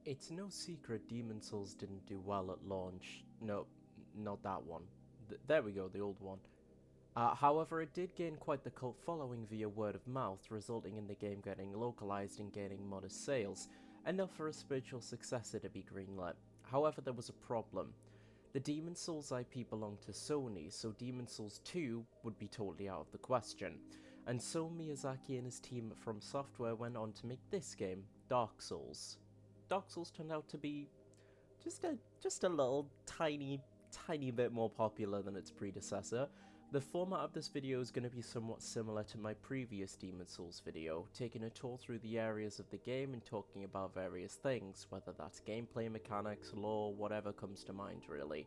It's no secret Demon Souls didn't do well at launch. No, not that one. There we go, the old one. However, it did gain quite the cult following via word of mouth, resulting in the game getting localized and gaining modest sales, enough for a spiritual successor to be greenlit. However, there was a problem. The Demon Souls IP belonged to Sony, so Demon Souls 2 would be totally out of the question. And so Miyazaki and his team at FromSoftware went on to make this game, Dark Souls. Dark Souls turned out to be just a little tiny bit more popular than its predecessor. The format of this video is going to be somewhat similar to my previous Demon Souls video, taking a tour through the areas of the game and talking about various things, whether that's gameplay mechanics, lore, whatever comes to mind really.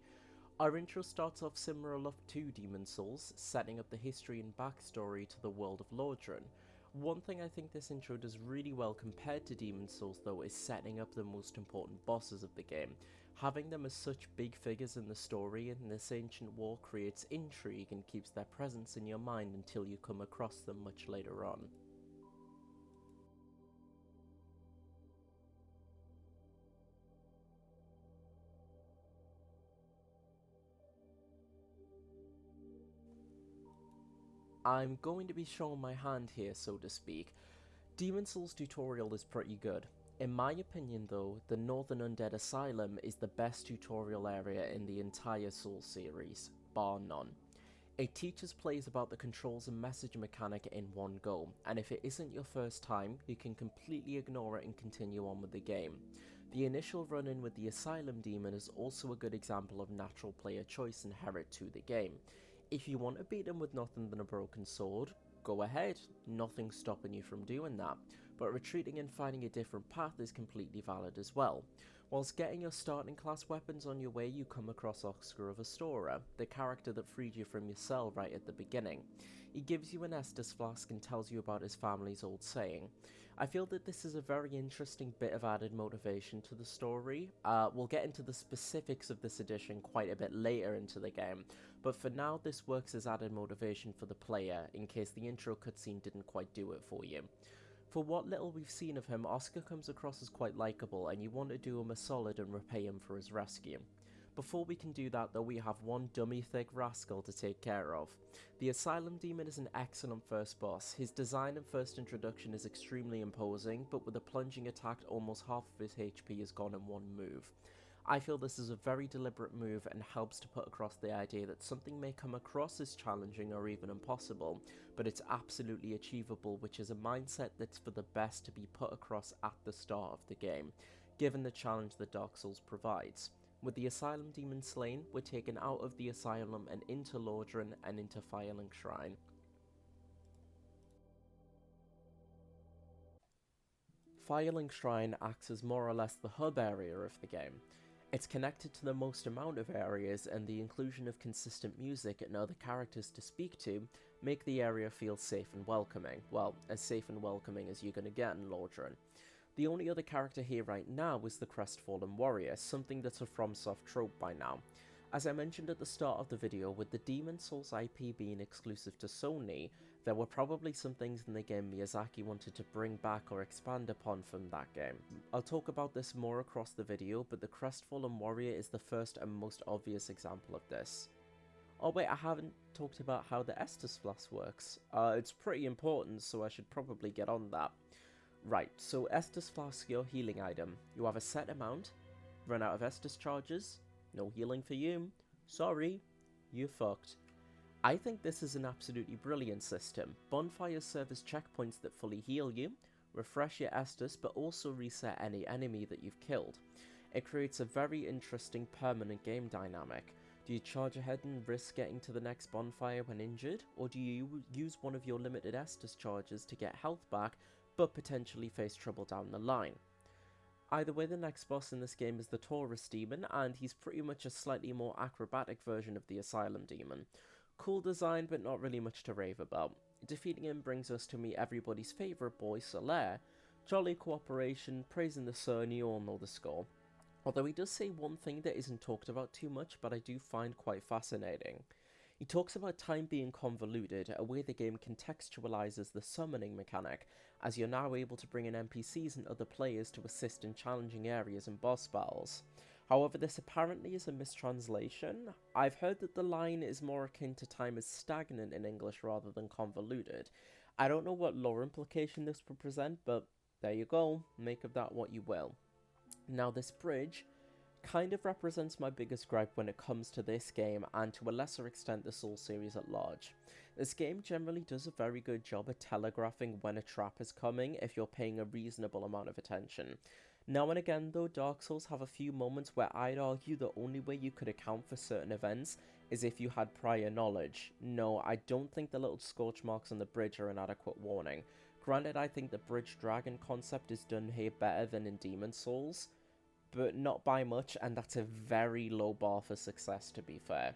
Our intro starts off similar enough to Demon Souls, setting up the history and backstory to the world of Lordran. One thing I think this intro does really well compared to Demon Souls though is setting up the most important bosses of the game. Having them as such big figures in the story in this ancient war creates intrigue and keeps their presence in your mind until you come across them much later on. I'm going to be showing my hand here, so to speak. Demon Souls tutorial is pretty good. In my opinion though, the Northern Undead Asylum is the best tutorial area in the entire Souls series, bar none. It teaches players about the controls and message mechanic in one go, and if it isn't your first time, you can completely ignore it and continue on with the game. The initial run-in with the Asylum Demon is also a good example of natural player choice inherent to the game. If you want to beat him with nothing than a broken sword, go ahead, nothing's stopping you from doing that, but retreating and finding a different path is completely valid as well. Whilst getting your starting class weapons on your way, you come across Oscar of Astora, the character that freed you from your cell right at the beginning. He gives you an Estus flask and tells you about his family's old saying. I feel that this is a very interesting bit of added motivation to the story. We'll get into the specifics of this edition quite a bit later into the game, but for now this works as added motivation for the player, in case the intro cutscene didn't quite do it for you. For what little we've seen of him, Oscar comes across as quite likeable, and you want to do him a solid and repay him for his rescue. Before we can do that though, we have one dummy thick rascal to take care of. The Asylum Demon is an excellent first boss. His design and first introduction is extremely imposing, but with a plunging attack almost half of his HP is gone in one move. I feel this is a very deliberate move and helps to put across the idea that something may come across as challenging or even impossible, but it's absolutely achievable, which is a mindset that's for the best to be put across at the start of the game, given the challenge that Dark Souls provides. With the Asylum Demon slain, we're taken out of the Asylum and into Lordran and into Firelink Shrine. Firelink Shrine acts as more or less the hub area of the game. It's connected to the most amount of areas, and the inclusion of consistent music and other characters to speak to make the area feel safe and welcoming. Well, as safe and welcoming as you're going to get in Lordran. The only other character here right now is the Crestfallen Warrior, something that's a FromSoft trope by now. As I mentioned at the start of the video, with the Demon Souls IP being exclusive to Sony, there were probably some things in the game Miyazaki wanted to bring back or expand upon from that game. I'll talk about this more across the video, but the Crestfallen Warrior is the first and most obvious example of this. Oh wait, I haven't talked about how the Estus Flask works. It's pretty important, so I should probably get on that. Right, so Estus Flask, your healing item. You have a set amount, run out of Estus charges, no healing for you, sorry, you fucked. I think this is an absolutely brilliant system. Bonfires serve as checkpoints that fully heal you, refresh your Estus, but also reset any enemy that you've killed. It creates a very interesting permanent game dynamic. Do you charge ahead and risk getting to the next bonfire when injured, or do you use one of your limited Estus charges to get health back, but potentially face trouble down the line? Either way, the next boss in this game is the Taurus Demon, and he's pretty much a slightly more acrobatic version of the Asylum Demon. Cool design, but not really much to rave about. Defeating him brings us to meet everybody's favourite boy, Solaire. Jolly cooperation, praising the sun, you all know the score. Although he does say one thing that isn't talked about too much, but I do find quite fascinating. He talks about time being convoluted, a way the game contextualizes the summoning mechanic, as you're now able to bring in NPCs and other players to assist in challenging areas and boss battles. However, this apparently is a mistranslation. I've heard that the line is more akin to time as stagnant in English rather than convoluted. I don't know what lore implication this would present, but there you go, make of that what you will. Now, this bridge kind of represents my biggest gripe when it comes to this game, and to a lesser extent the Souls series at large. This game generally does a very good job at telegraphing when a trap is coming if you're paying a reasonable amount of attention. Now and again though, Dark Souls have a few moments where I'd argue the only way you could account for certain events is if you had prior knowledge. No, I don't think the little scorch marks on the bridge are an adequate warning. Granted, I think the bridge dragon concept is done here better than in Demon Souls, but not by much, and that's a very low bar for success, to be fair.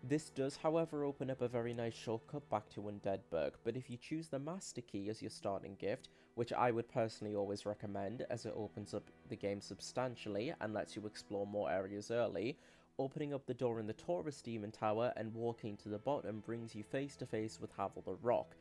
This does, however, open up a very nice shortcut back to Undeadburg, but if you choose the Master Key as your starting gift, which I would personally always recommend as it opens up the game substantially and lets you explore more areas early, opening up the door in the Taurus Demon Tower and walking to the bottom brings you face to face with Havel the Rock.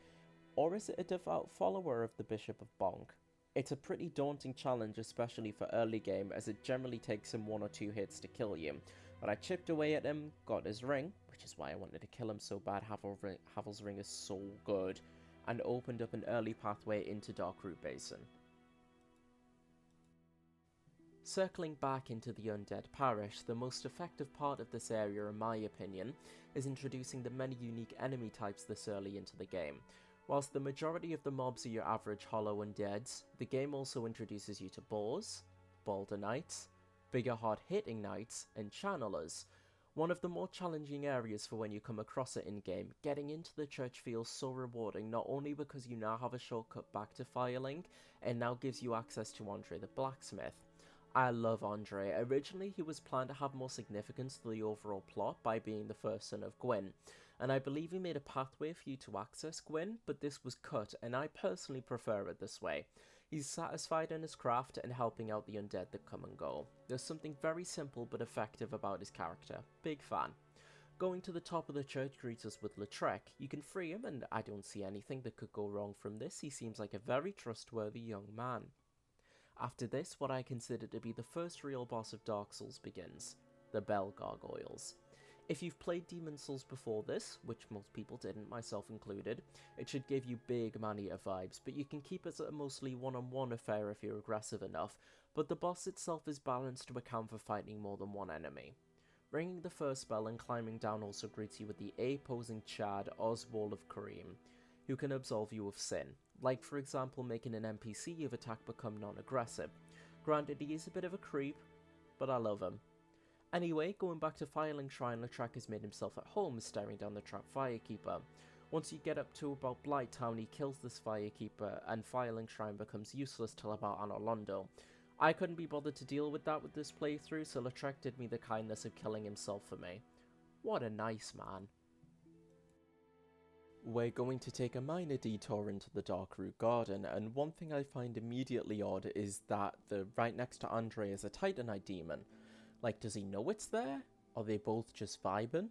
Or is it a devout follower of the Bishop of Bonk? It's a pretty daunting challenge, especially for early game, as it generally takes him 1 or 2 hits to kill you. But I chipped away at him, got his ring, which is why I wanted to kill him so bad. Havel's ring is so good, and opened up an early pathway into Darkroot Basin. Circling back into the Undead Parish, the most effective part of this area, in my opinion, is introducing the many unique enemy types this early into the game. Whilst the majority of the mobs are your average hollow undeads, the game also introduces you to boars, balder knights, bigger hard-hitting knights, and channelers. One of the more challenging areas for when you come across it in-game. Getting into the church feels so rewarding, not only because you now have a shortcut back to Firelink, and now gives you access to Andre the Blacksmith. I love Andre. Originally, he was planned to have more significance to the overall plot by being the first son of Gwyn, and I believe he made a pathway for you to access Gwyn, but this was cut, and I personally prefer it this way. He's satisfied in his craft and helping out the undead that come and go. There's something very simple but effective about his character. Big fan. Going to the top of the church greets us with Lautrec. You can free him, and I don't see anything that could go wrong from this. He seems like a very trustworthy young man. After this, what I consider to be the first real boss of Dark Souls begins, the Bell Gargoyles. If you've played Demon Souls before this, which most people didn't, myself included, it should give you big man-eater vibes, but you can keep it a mostly one-on-one affair if you're aggressive enough, but the boss itself is balanced to account for fighting more than one enemy. Ringing the first bell and climbing down also greets you with the A-posing Chad Oswald of Kareem, who can absolve you of sin, like for example making an NPC you've attacked become non-aggressive. Granted, he is a bit of a creep, but I love him. Anyway, going back to Firelink Shrine, Lautrec has made himself at home staring down the trapped Firekeeper. Once you get up to about Blighttown, he kills this Firekeeper, and Firelink Shrine becomes useless till about Anor Londo. I couldn't be bothered to deal with that with this playthrough, so Lautrec did me the kindness of killing himself for me. What a nice man. We're going to take a minor detour into the Darkroot Garden, and one thing I find immediately odd is that right next to Andre is a Titanite Demon. Like, does he know it's there? Are they both just vibing?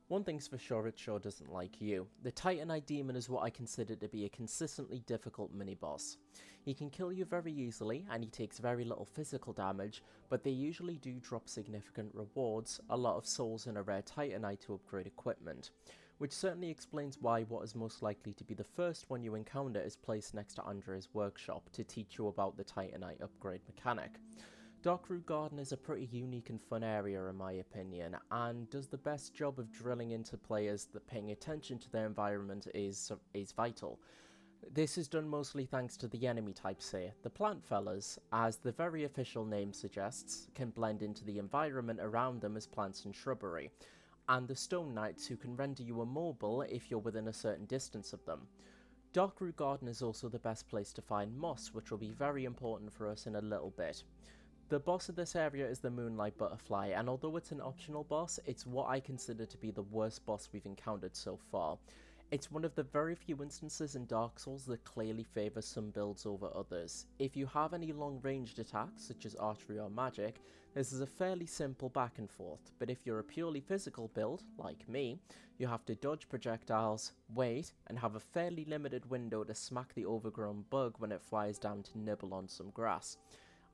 One thing's for sure, it sure doesn't like you. The Titanite Demon is what I consider to be a consistently difficult mini-boss. He can kill you very easily, and he takes very little physical damage, but they usually do drop significant rewards, a lot of souls and a rare Titanite to upgrade equipment, which certainly explains why what is most likely to be the first one you encounter is placed next to Andre's workshop to teach you about the Titanite upgrade mechanic. Darkroot Garden is a pretty unique and fun area in my opinion, and does the best job of drilling into players that paying attention to their environment is vital. This is done mostly thanks to the enemy types here, the plant fellas, as the very official name suggests, can blend into the environment around them as plants and shrubbery, and the stone knights who can render you immobile if you're within a certain distance of them. Darkroot Garden is also the best place to find moss, which will be very important for us in a little bit. The boss of this area is the Moonlight Butterfly, and although it's an optional boss, it's what I consider to be the worst boss we've encountered so far. It's one of the very few instances in Dark Souls that clearly favours some builds over others. If you have any long-ranged attacks, such as archery or magic, this is a fairly simple back and forth, but if you're a purely physical build, like me, you have to dodge projectiles, wait, and have a fairly limited window to smack the overgrown bug when it flies down to nibble on some grass.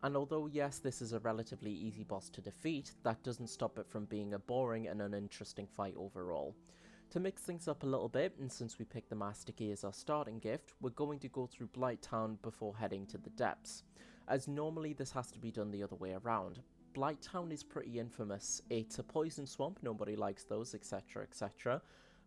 And although yes, this is a relatively easy boss to defeat, that doesn't stop it from being a boring and uninteresting fight overall. To mix things up a little bit, and since we picked the Master Key as our starting gift, we're going to go through Blighttown before heading to the depths, as normally this has to be done the other way around. Blighttown is pretty infamous. It's a poison swamp, nobody likes those, etc, etc,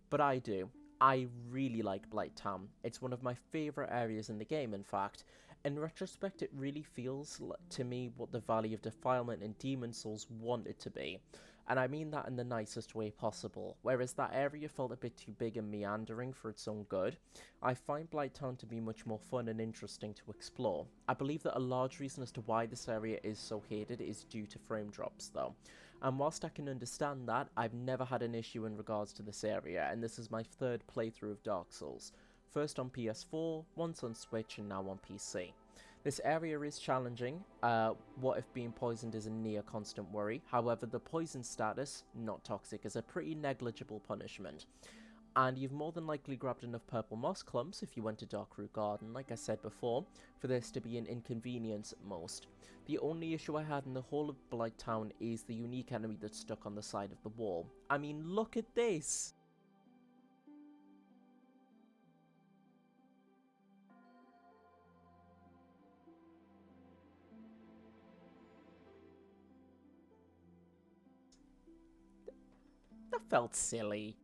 but I do. I really like Blighttown. It's one of my favourite areas in the game, in fact. In retrospect, it really feels to me what the Valley of Defilement in Demon Souls wanted to be. And I mean that in the nicest way possible. Whereas that area felt a bit too big and meandering for its own good, I find Blighttown to be much more fun and interesting to explore. I believe that a large reason as to why this area is so hated is due to frame drops though. And whilst I can understand that, I've never had an issue in regards to this area, and this is my third playthrough of Dark Souls. First on PS4, once on Switch, and now on PC. This area is challenging. What if being poisoned is a near constant worry. However, the poison status, not toxic, is a pretty negligible punishment. And you've more than likely grabbed enough purple moss clumps if you went to Darkroot Garden, like I said before, for this to be an inconvenience at most. The only issue I had in the whole of Blighttown is the unique enemy that's stuck on the side of the wall. I mean, look at this! That felt silly.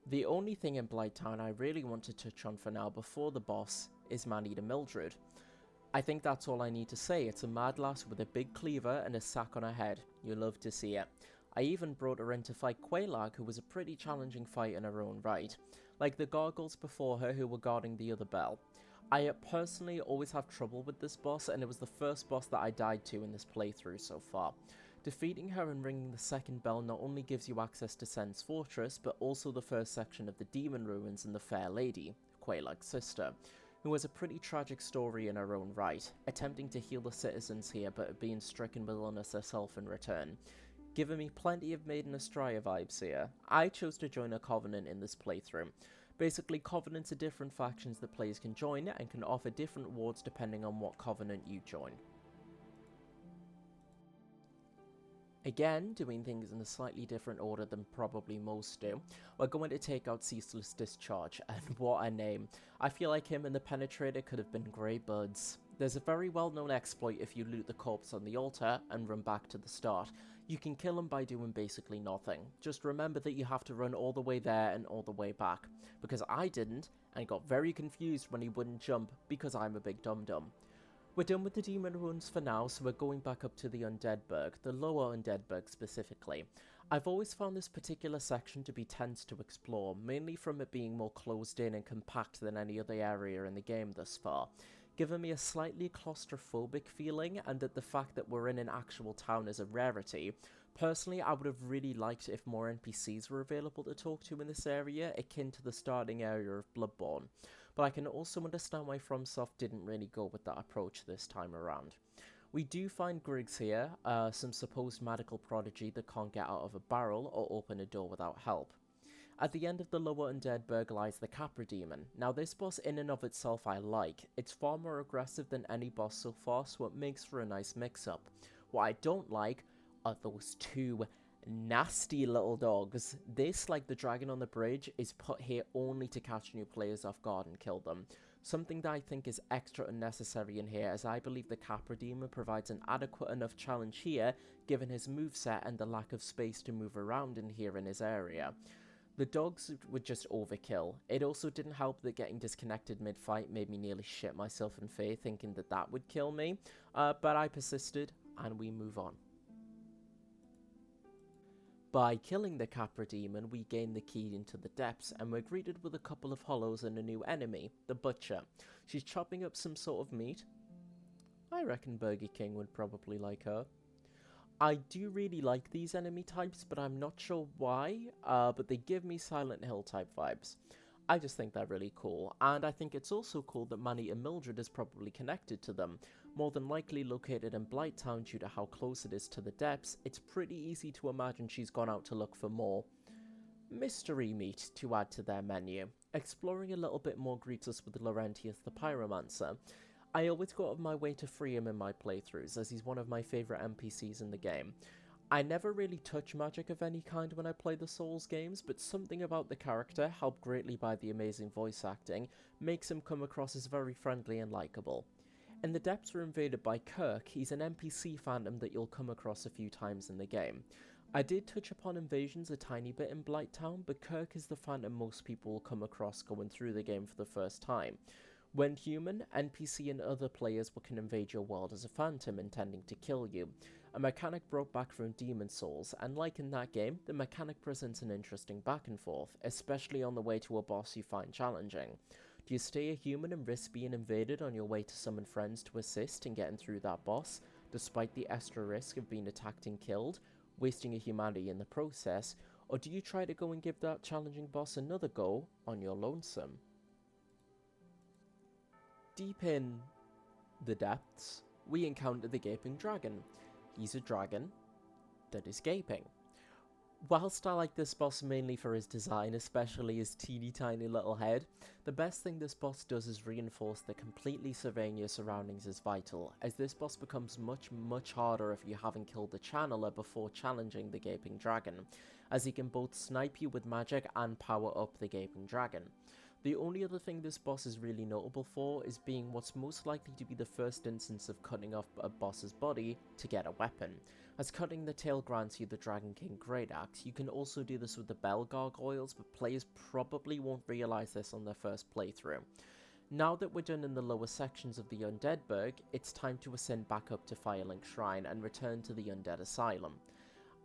The only thing in Blighttown I really want to touch on for now before the boss is Maneater Mildred. I think that's all I need to say. It's a mad lass with a big cleaver and a sack on her head. You'll love to see it. I even brought her in to fight Quelaag, who was a pretty challenging fight in her own right, like the gargoyles before her who were guarding the other bell. I personally always have trouble with this boss, and it was the first boss that I died to in this playthrough so far. Defeating her and ringing the second bell not only gives you access to Incense Fortress, but also the first section of the Demon Ruins and the Fair Lady, Quelaag's sister, who has a pretty tragic story in her own right, attempting to heal the citizens here but being stricken with illness herself in return, giving me plenty of Maiden Astora vibes here. I chose to join a Covenant in this playthrough. Basically, Covenants are different factions that players can join and can offer different rewards depending on what Covenant you join. Again, doing things in a slightly different order than probably most do, we're going to take out Ceaseless Discharge, and what a name. I feel like him and the Penetrator could have been great buds. There's a very well-known exploit if you loot the corpse on the altar and run back to the start. You can kill him by doing basically nothing. Just remember that you have to run all the way there and all the way back, because I didn't, and got very confused when he wouldn't jump, because I'm a big dum-dum. We're done with the Demon Ruins for now, so we're going back up to the Undeadburg, the lower Undeadburg specifically. I've always found this particular section to be tense to explore, mainly from it being more closed in and compact than any other area in the game thus far, giving me a slightly claustrophobic feeling, and that the fact that we're in an actual town is a rarity. Personally, I would have really liked if more NPCs were available to talk to in this area, akin to the starting area of Bloodborne. But I can also understand why FromSoft didn't really go with that approach this time around. We do find Griggs here, some supposed magical prodigy that can't get out of a barrel or open a door without help. At the end of the lower Undeadburg lies the Capra Demon. Now this boss in and of itself I like. It's far more aggressive than any boss so far, so it makes for a nice mix-up. What I don't like are those two nasty little dogs. This, like the dragon on the bridge, is put here only to catch new players off guard and kill them. Something that I think is extra unnecessary in here, as I believe the Capra Demon provides an adequate enough challenge here, given his moveset and the lack of space to move around in here in his area. The dogs would just overkill. It also didn't help that getting disconnected mid-fight made me nearly shit myself in fear, thinking that that would kill me, but I persisted, and we move on. By killing the Capra Demon, we gain the key into the depths, and we're greeted with a couple of hollows and a new enemy, the Butcher. She's chopping up some sort of meat. I reckon Burger King would probably like her. I do really like these enemy types, but I'm not sure why, but they give me Silent Hill type vibes. I just think they're really cool, and I think it's also cool that Manny and Mildred is probably connected to them. More than likely located in Blighttown due to how close it is to the depths, it's pretty easy to imagine she's gone out to look for more mystery meat to add to their menu. Exploring a little bit more greets us with Laurentius the Pyromancer. I always go out of my way to free him in my playthroughs, as he's one of my favourite NPCs in the game. I never really touch magic of any kind when I play the Souls games, but something about the character, helped greatly by the amazing voice acting, makes him come across as very friendly and likeable. In the depths we're invaded by Kirk, he's an NPC phantom that you'll come across a few times in the game. I did touch upon invasions a tiny bit in Blighttown, but Kirk is the phantom most people will come across going through the game for the first time. When human, NPC and other players can invade your world as a phantom intending to kill you, a mechanic brought back from Demon Souls, and like in that game, the mechanic presents an interesting back and forth, especially on the way to a boss you find challenging. Do you stay a human and risk being invaded on your way to summon friends to assist in getting through that boss, despite the extra risk of being attacked and killed, wasting a humanity in the process, or do you try to go and give that challenging boss another go on your lonesome? Deep in the depths, we encounter the Gaping Dragon. He's a dragon that is gaping. Whilst I like this boss mainly for his design, especially his teeny tiny little head, the best thing this boss does is reinforce that completely surveying your surroundings is vital, as this boss becomes much harder if you haven't killed the channeler before challenging the Gaping Dragon, as he can both snipe you with magic and power up the Gaping Dragon. The only other thing this boss is really notable for is being what's most likely to be the first instance of cutting off a boss's body to get a weapon. As cutting the tail grants you the Dragon King Great Axe, you can also do this with the Bell Gargoyles, but players probably won't realise this on their first playthrough. Now that we're done in the lower sections of the Undead Burg, it's time to ascend back up to Firelink Shrine and return to the Undead Asylum.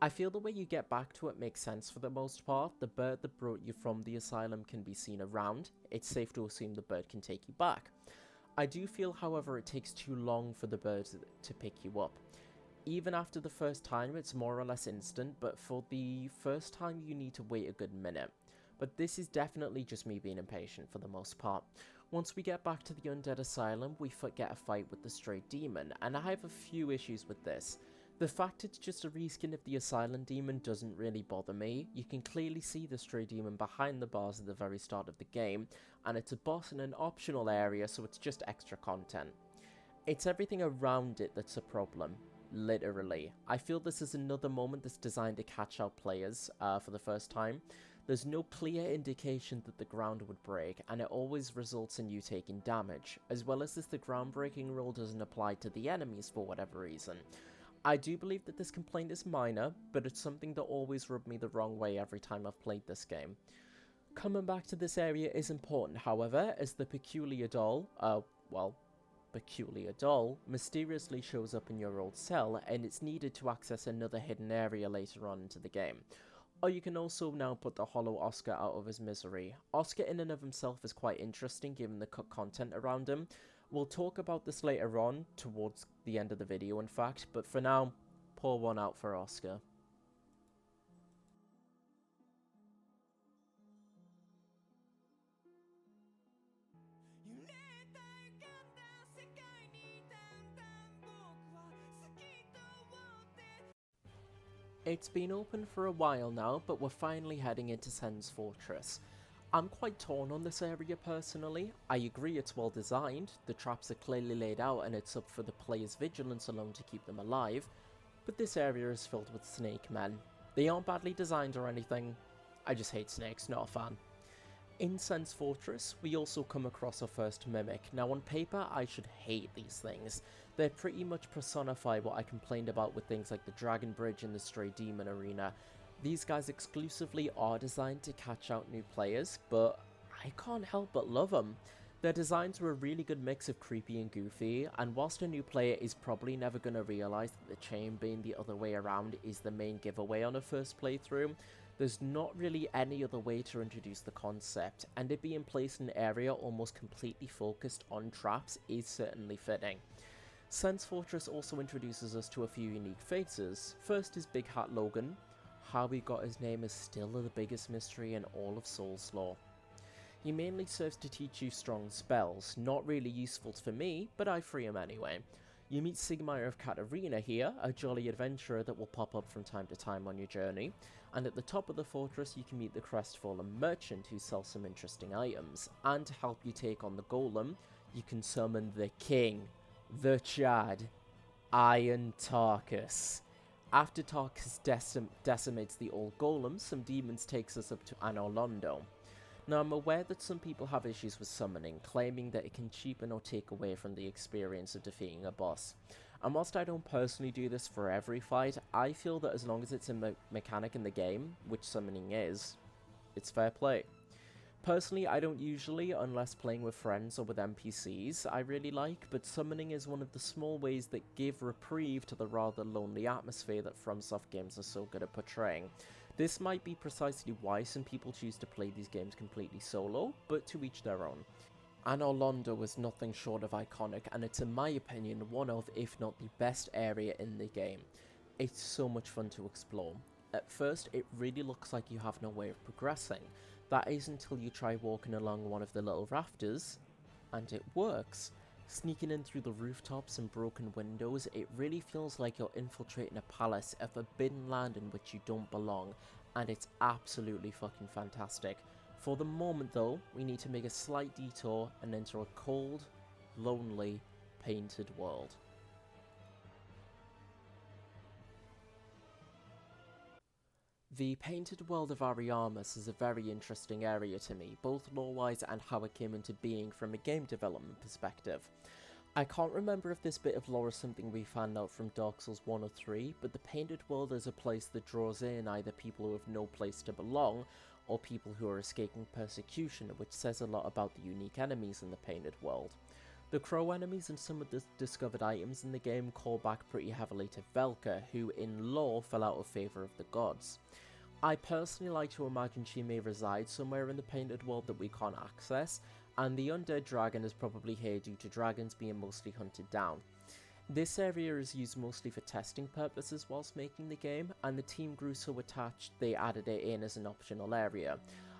I feel the way you get back to it makes sense for the most part. The bird that brought you from the asylum can be seen around. It's safe to assume the bird can take you back. I do feel, however, it takes too long for the bird to pick you up. Even after the first time, it's more or less instant, but for the first time you need to wait a good minute. But this is definitely just me being impatient for the most part. Once we get back to the Undead Asylum, we get a fight with the Stray Demon, and I have a few issues with this. The fact it's just a reskin of the Asylum Demon doesn't really bother me. You can clearly see the Stray Demon behind the bars at the very start of the game, and it's a boss in an optional area, so it's just extra content. It's everything around it that's a problem, literally. I feel this is another moment that's designed to catch out players for the first time. There's no clear indication that the ground would break, and it always results in you taking damage. As well as this, the groundbreaking rule doesn't apply to the enemies for whatever reason. I do believe that this complaint is minor, but it's something that always rubbed me the wrong way every time I've played this game. Coming back to this area is important, however, as the peculiar doll, mysteriously shows up in your old cell, and it's needed to access another hidden area later on into the game. Or you can also now put the hollow Oscar out of his misery. Oscar in and of himself is quite interesting given the cut content around him. We'll talk about this later on, towards the end of the video in fact, but for now, pour one out for Oscar. It's been open for a while now, but we're finally heading into Incense Fortress. I'm quite torn on this area personally. I agree it's well designed, the traps are clearly laid out and it's up for the player's vigilance alone to keep them alive, but this area is filled with snake men. They aren't badly designed or anything, I just hate snakes, not a fan. In Incense Fortress, we also come across our first Mimic. Now on paper, I should hate these things. They pretty much personify what I complained about with things like the Dragon Bridge and the Stray Demon Arena. These guys exclusively are designed to catch out new players, but I can't help but love them. Their designs were a really good mix of creepy and goofy, and whilst a new player is probably never going to realise that the chain being the other way around is the main giveaway on a first playthrough, there's not really any other way to introduce the concept, and it being placed in an area almost completely focused on traps is certainly fitting. Incense Fortress also introduces us to a few unique faces. First is Big Hat Logan. How he got his name is still the biggest mystery in all of Souls lore. He mainly serves to teach you strong spells, not really useful for me, but I free him anyway. You meet Sigmire of Katarina here, a jolly adventurer that will pop up from time to time on your journey, and at the top of the fortress you can meet the Crestfallen Merchant who sells some interesting items, and to help you take on the Golem, you can summon the King, the Chad, Iron Tarkus. After Tarkus decimates the old Golem, some demons takes us up to Anor Londo. Now I'm aware that some people have issues with summoning, claiming that it can cheapen or take away from the experience of defeating a boss. And whilst I don't personally do this for every fight, I feel that as long as it's a mechanic in the game, which summoning is, it's fair play. Personally, I don't usually, unless playing with friends or with NPCs I really like, but summoning is one of the small ways that give reprieve to the rather lonely atmosphere that FromSoft games are so good at portraying. This might be precisely why some people choose to play these games completely solo, but to each their own. Anor Londo is nothing short of iconic, and it's in my opinion one of, if not the best area in the game. It's so much fun to explore. At first, it really looks like you have no way of progressing. That is until you try walking along one of the little rafters, and it works. Sneaking in through the rooftops and broken windows, it really feels like you're infiltrating a palace, a forbidden land in which you don't belong, and it's absolutely fucking fantastic. For the moment though, we need to make a slight detour and enter a cold, lonely, painted world. The painted world of Artorias is a very interesting area to me, both lore-wise and how it came into being from a game development perspective. I can't remember if this bit of lore is something we found out from Dark Souls 1 or 3, but the painted world is a place that draws in either people who have no place to belong, or people who are escaping persecution, which says a lot about the unique enemies in the painted world. The crow enemies and some of the discovered items in the game call back pretty heavily to Velka, who in lore fell out of favour of the gods. I personally like to imagine she may reside somewhere in the painted world that we can't access, and the undead dragon is probably here due to dragons being mostly hunted down. This area is used mostly for testing purposes whilst making the game, and the team grew so attached they added it in as an optional area.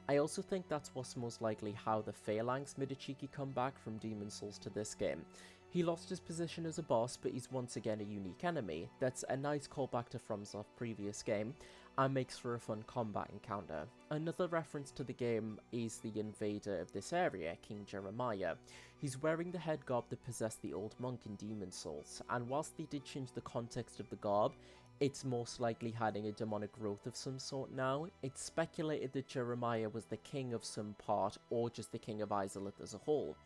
I also think that's what's most likely how the Phalanx made a cheeky comeback from Demon Souls to this game. He lost his position as a boss, but he's once again a unique enemy. That's a nice callback to FromSoft's previous game, and makes for a fun combat encounter. Another reference to the game is the invader of this area, King Jeremiah. He's wearing the head garb that possessed the old monk in Demon Souls, and whilst they did change the context of the garb, it's most likely hiding a demonic growth of some sort now. It's speculated that Jeremiah was the king of some part, or just the king of Izalith as a whole.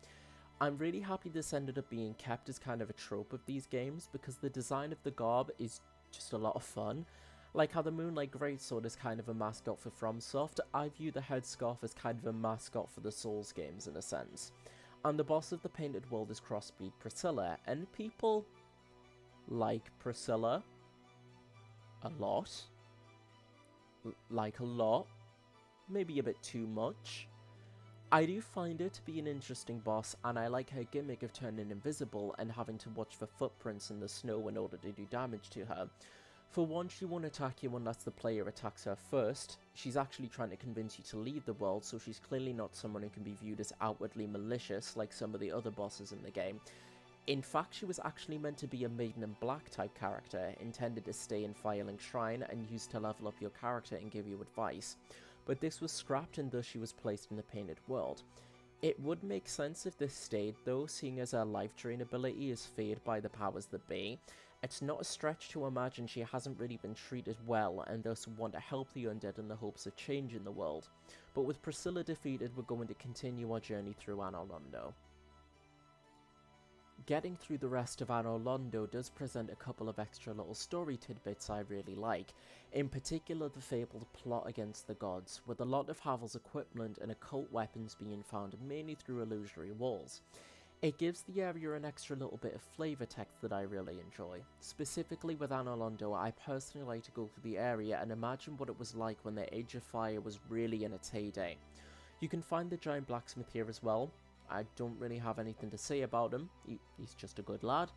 I'm really happy this ended up being kept as kind of a trope of these games, because the design of the garb is just a lot of fun. Like how the Moonlight Greatsword is kind of a mascot for FromSoft, I view the headscarf as kind of a mascot for the Souls games in a sense. And the boss of the painted world is Crossbreed Priscilla, and people like Priscilla a lot. Like a lot. Maybe a bit too much. I do find her to be an interesting boss, and I like her gimmick of turning invisible and having to watch for footprints in the snow in order to do damage to her. For one, she won't attack you unless the player attacks her first. She's actually trying to convince you to leave the world, so she's clearly not someone who can be viewed as outwardly malicious like some of the other bosses in the game. In fact, she was actually meant to be a Maiden in Black type character, intended to stay in Firelink Shrine and used to level up your character and give you advice. But this was scrapped, and thus she was placed in the painted world. It would make sense if this stayed though, seeing as her life drain ability is feared by the powers that be. It's not a stretch to imagine she hasn't really been treated well, and thus want to help the undead in the hopes of change in the world. But with Priscilla defeated, we're going to continue our journey through Anor Londo. Getting through the rest of Anor Londo does present a couple of extra little story tidbits I really like, in particular the fabled plot against the gods, with a lot of Havel's equipment and occult weapons being found mainly through illusory walls. It gives the area an extra little bit of flavour text that I really enjoy. Specifically with Anor Londo, I personally like to go through the area and imagine what it was like when the Age of Fire was really in its heyday. You can find the giant blacksmith here as well. I don't really have anything to say about him, he's just a good lad.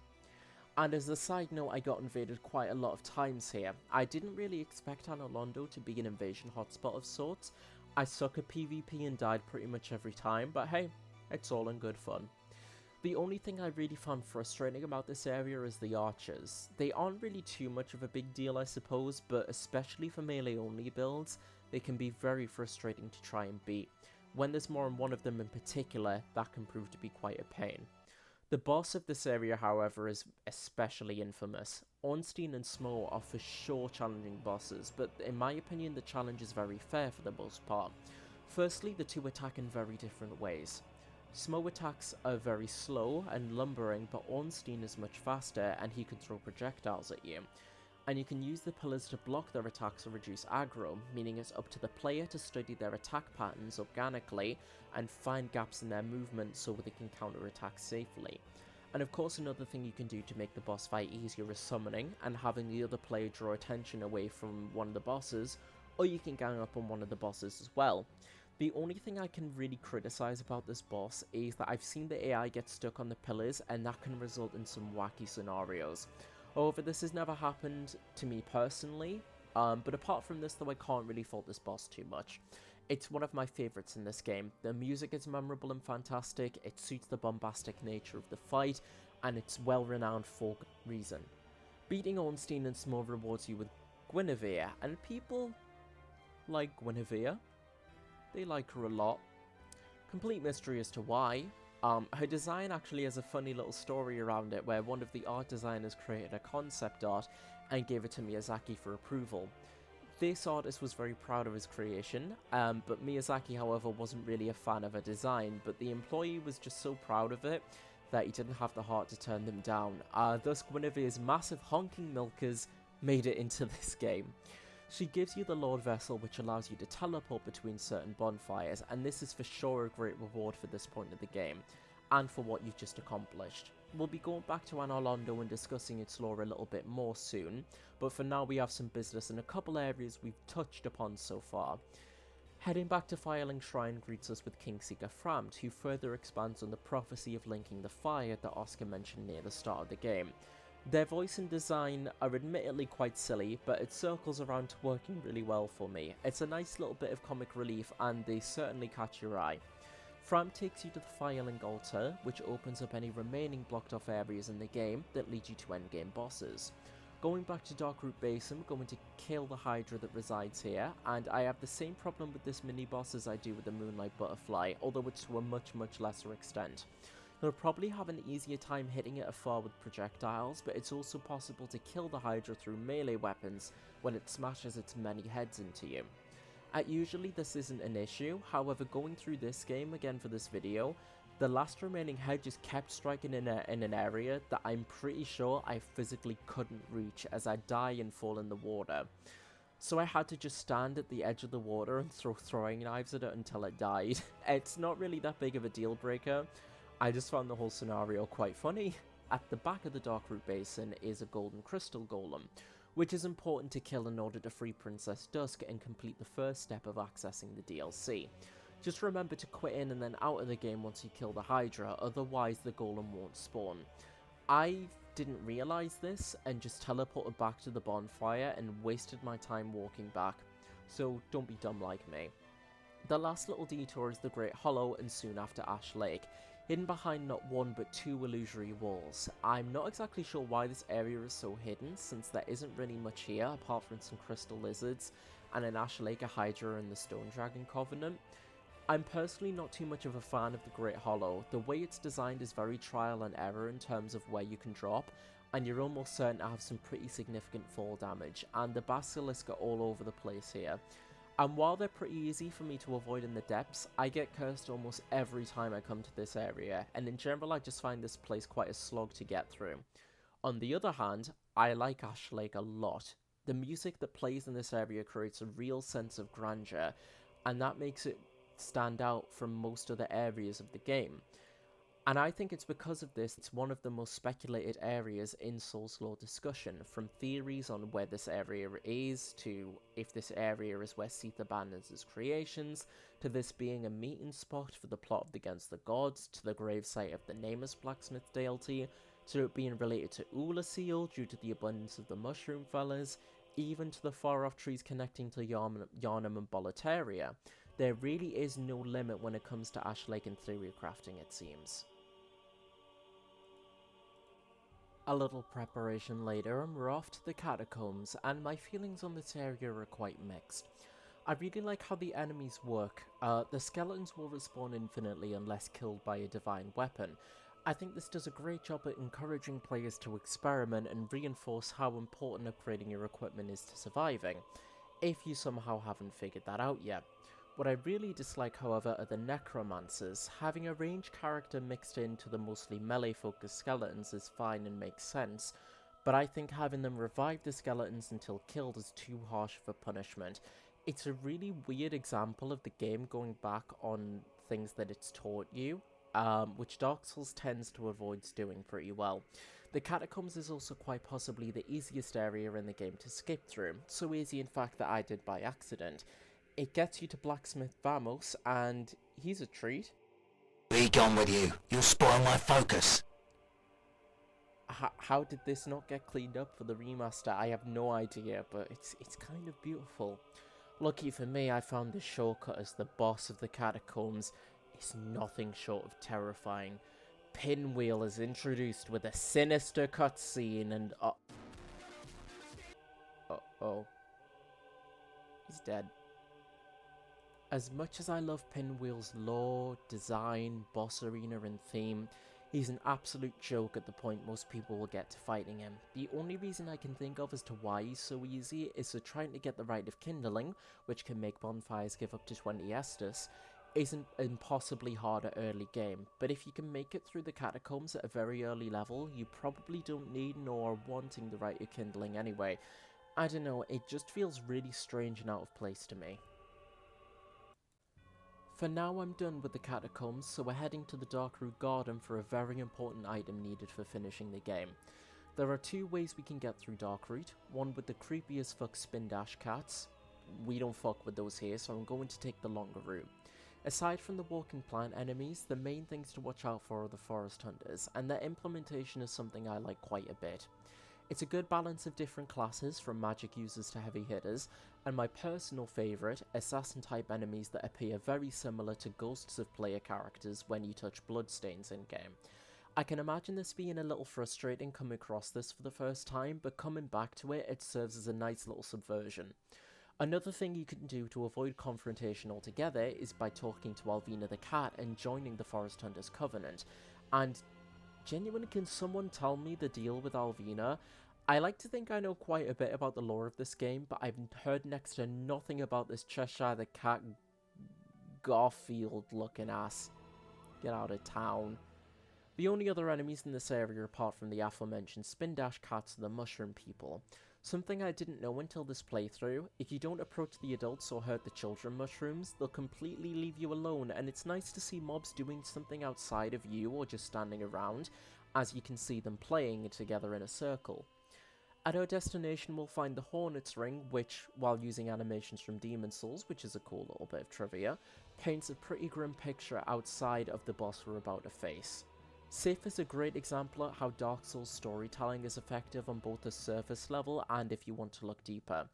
And as a side note, I got invaded quite a lot of times here. I didn't really expect Anor Londo to be an invasion hotspot of sorts. I suck at PvP and died pretty much every time, but hey, it's all in good fun. The only thing I really found frustrating about this area is the archers. They aren't really too much of a big deal, I suppose, but especially for melee only builds, they can be very frustrating to try and beat. When there's more than one of them in particular, that can prove to be quite a pain. The boss of this area, however, is especially infamous. Ornstein and Smo are for sure challenging bosses, but in my opinion the challenge is very fair for the most part. Firstly, the two attack in very different ways. Smo attacks are very slow and lumbering, but Ornstein is much faster and he can throw projectiles at you. And you can use the pillars to block their attacks or reduce aggro, meaning it's up to the player to study their attack patterns organically and find gaps in their movement so they can counterattack safely. And of course another thing you can do to make the boss fight easier is summoning and having the other player draw attention away from one of the bosses, or you can gang up on one of the bosses as well. The only thing I can really criticize about this boss is that I've seen the AI get stuck on the pillars and that can result in some wacky scenarios. However, this has never happened to me personally, but apart from this though, I can't really fault this boss too much. It's one of my favourites in this game. The music is memorable and fantastic, it suits the bombastic nature of the fight, and it's well renowned for good reason. Beating Ornstein and Smo rewards you with Gwynevere, and people like Gwynevere. They like her a lot. Complete mystery as to why. Her design actually has a funny little story around it where one of the art designers created a concept art and gave it to Miyazaki for approval. This artist was very proud of his creation, but Miyazaki however wasn't really a fan of her design, but the employee was just so proud of it that he didn't have the heart to turn them down. Thus Gwynevere's massive honking milkers made it into this game. She gives you the Lord Vessel, which allows you to teleport between certain bonfires, and this is for sure a great reward for this point of the game, and for what you've just accomplished. We'll be going back to Anor Londo and discussing its lore a little bit more soon, but for now we have some business in a couple areas we've touched upon so far. Heading back to Firelink Shrine greets us with Kingseeker Framt, who further expands on the prophecy of linking the fire that Oscar mentioned near the start of the game. Their voice and design are admittedly quite silly, but it circles around to working really well for me. It's a nice little bit of comic relief and they certainly catch your eye. Fram takes you to the Firelink altar, which opens up any remaining blocked off areas in the game that lead you to endgame bosses. Going back to Darkroot Basin, we're going to kill the Hydra that resides here, and I have the same problem with this mini boss as I do with the Moonlight Butterfly, although it's to a much lesser extent. You'll probably have an easier time hitting it afar with projectiles, but it's also possible to kill the Hydra through melee weapons when it smashes its many heads into you. Usually this isn't an issue, however going through this game again for this video, the last remaining head just kept striking in an area that I'm pretty sure I physically couldn't reach as I die and fall in the water. So I had to just stand at the edge of the water and throw throwing knives at it until it died. It's not really that big of a deal breaker. I just found the whole scenario quite funny. At the back of the Darkroot Basin is a golden crystal golem, which is important to kill in order to free Princess Dusk and complete the first step of accessing the DLC. Just remember to quit in and then out of the game once you kill the Hydra, otherwise the golem won't spawn. I didn't realise this and just teleported back to the bonfire and wasted my time walking back, so don't be dumb like me. The last little detour is the Great Hollow and soon after Ash Lake, hidden behind not one but two illusory walls. I'm not exactly sure why this area is so hidden, since there isn't really much here apart from some crystal lizards and an Ash Lake, a Hydra and the Stone Dragon Covenant. I'm personally not too much of a fan of the Great Hollow. The way it's designed is very trial and error in terms of where you can drop, and you're almost certain to have some pretty significant fall damage, and the Basilisk are all over the place here. And while they're pretty easy for me to avoid in the depths, I get cursed almost every time I come to this area, and in general I just find this place quite a slog to get through. On the other hand, I like Ash Lake a lot. The music that plays in this area creates a real sense of grandeur, and that makes it stand out from most other areas of the game. And I think it's because of this, it's one of the most speculated areas in Souls lore discussion, from theories on where this area is, to if this area is where Seath abandons his creations, to this being a meeting spot for the plot of Against the Gods, to the gravesite of the Nameless Blacksmith deity, to it being related to Ula Seal due to the abundance of the mushroom fellas, even to the far-off trees connecting to Yharnam and Boletaria. There really is no limit when it comes to Ash Lake and theory crafting, it seems. A little preparation later, and we're off to the Catacombs, and my feelings on this area are quite mixed. I really like how the enemies work. The skeletons will respawn infinitely unless killed by a divine weapon. I think this does a great job at encouraging players to experiment and reinforce how important upgrading your equipment is to surviving, if you somehow haven't figured that out yet. What I really dislike, however, are the Necromancers. Having a ranged character mixed into the mostly melee-focused skeletons is fine and makes sense, but I think having them revive the skeletons until killed is too harsh of a punishment. It's a really weird example of the game going back on things that it's taught you, which Dark Souls tends to avoid doing pretty well. The Catacombs is also quite possibly the easiest area in the game to skip through, so easy in fact that I did by accident. It gets you to Blacksmith Vamos, and he's a treat. Be gone with you. You'll spoil my focus. How did this not get cleaned up for the remaster? I have no idea, but it's kind of beautiful. Lucky for me, I found this shortcut as the boss of the Catacombs. It's nothing short of terrifying. Pinwheel is introduced with a sinister cutscene, and uh-oh. He's dead. As much as I love Pinwheel's lore, design, boss arena and theme, he's an absolute joke at the point most people will get to fighting him. The only reason I can think of as to why he's so easy is that trying to get the Rite of Kindling, which can make bonfires give up to 20 Estus, isn't impossibly hard at early game, but if you can make it through the Catacombs at a very early level, you probably don't need nor are wanting the Rite of Kindling anyway. I don't know, it just feels really strange and out of place to me. For now, I'm done with the Catacombs, so we're heading to the Darkroot Garden for a very important item needed for finishing the game. There are two ways we can get through Darkroot, one with the creepy as fuck spin dash cats. We don't fuck with those here, so I'm going to take the longer route. Aside from the walking plant enemies, the main things to watch out for are the forest hunters, and their implementation is something I like quite a bit. It's a good balance of different classes, from magic users to heavy hitters, and my personal favourite, assassin-type enemies that appear very similar to ghosts of player characters when you touch bloodstains in-game. I can imagine this being a little frustrating coming across this for the first time, but coming back to it, it serves as a nice little subversion. Another thing you can do to avoid confrontation altogether is by talking to Alvina the cat and joining the Forest Hunters Covenant, and genuinely, can someone tell me the deal with Alvina? I like to think I know quite a bit about the lore of this game, but I've heard next to nothing about this Cheshire the Cat Garfield looking ass. Get out of town. The only other enemies in this area apart from the aforementioned spin dash cats are the mushroom people. Something I didn't know until this playthrough, if you don't approach the adults or hurt the children mushrooms, they'll completely leave you alone, and it's nice to see mobs doing something outside of you or just standing around, as you can see them playing together in a circle. At our destination we'll find the Hornet Ring, which, while using animations from Demon Souls, which is a cool little bit of trivia, paints a pretty grim picture outside of the boss we're about to face. Sif is a great example of how Dark Souls storytelling is effective on both the surface level and if you want to look deeper.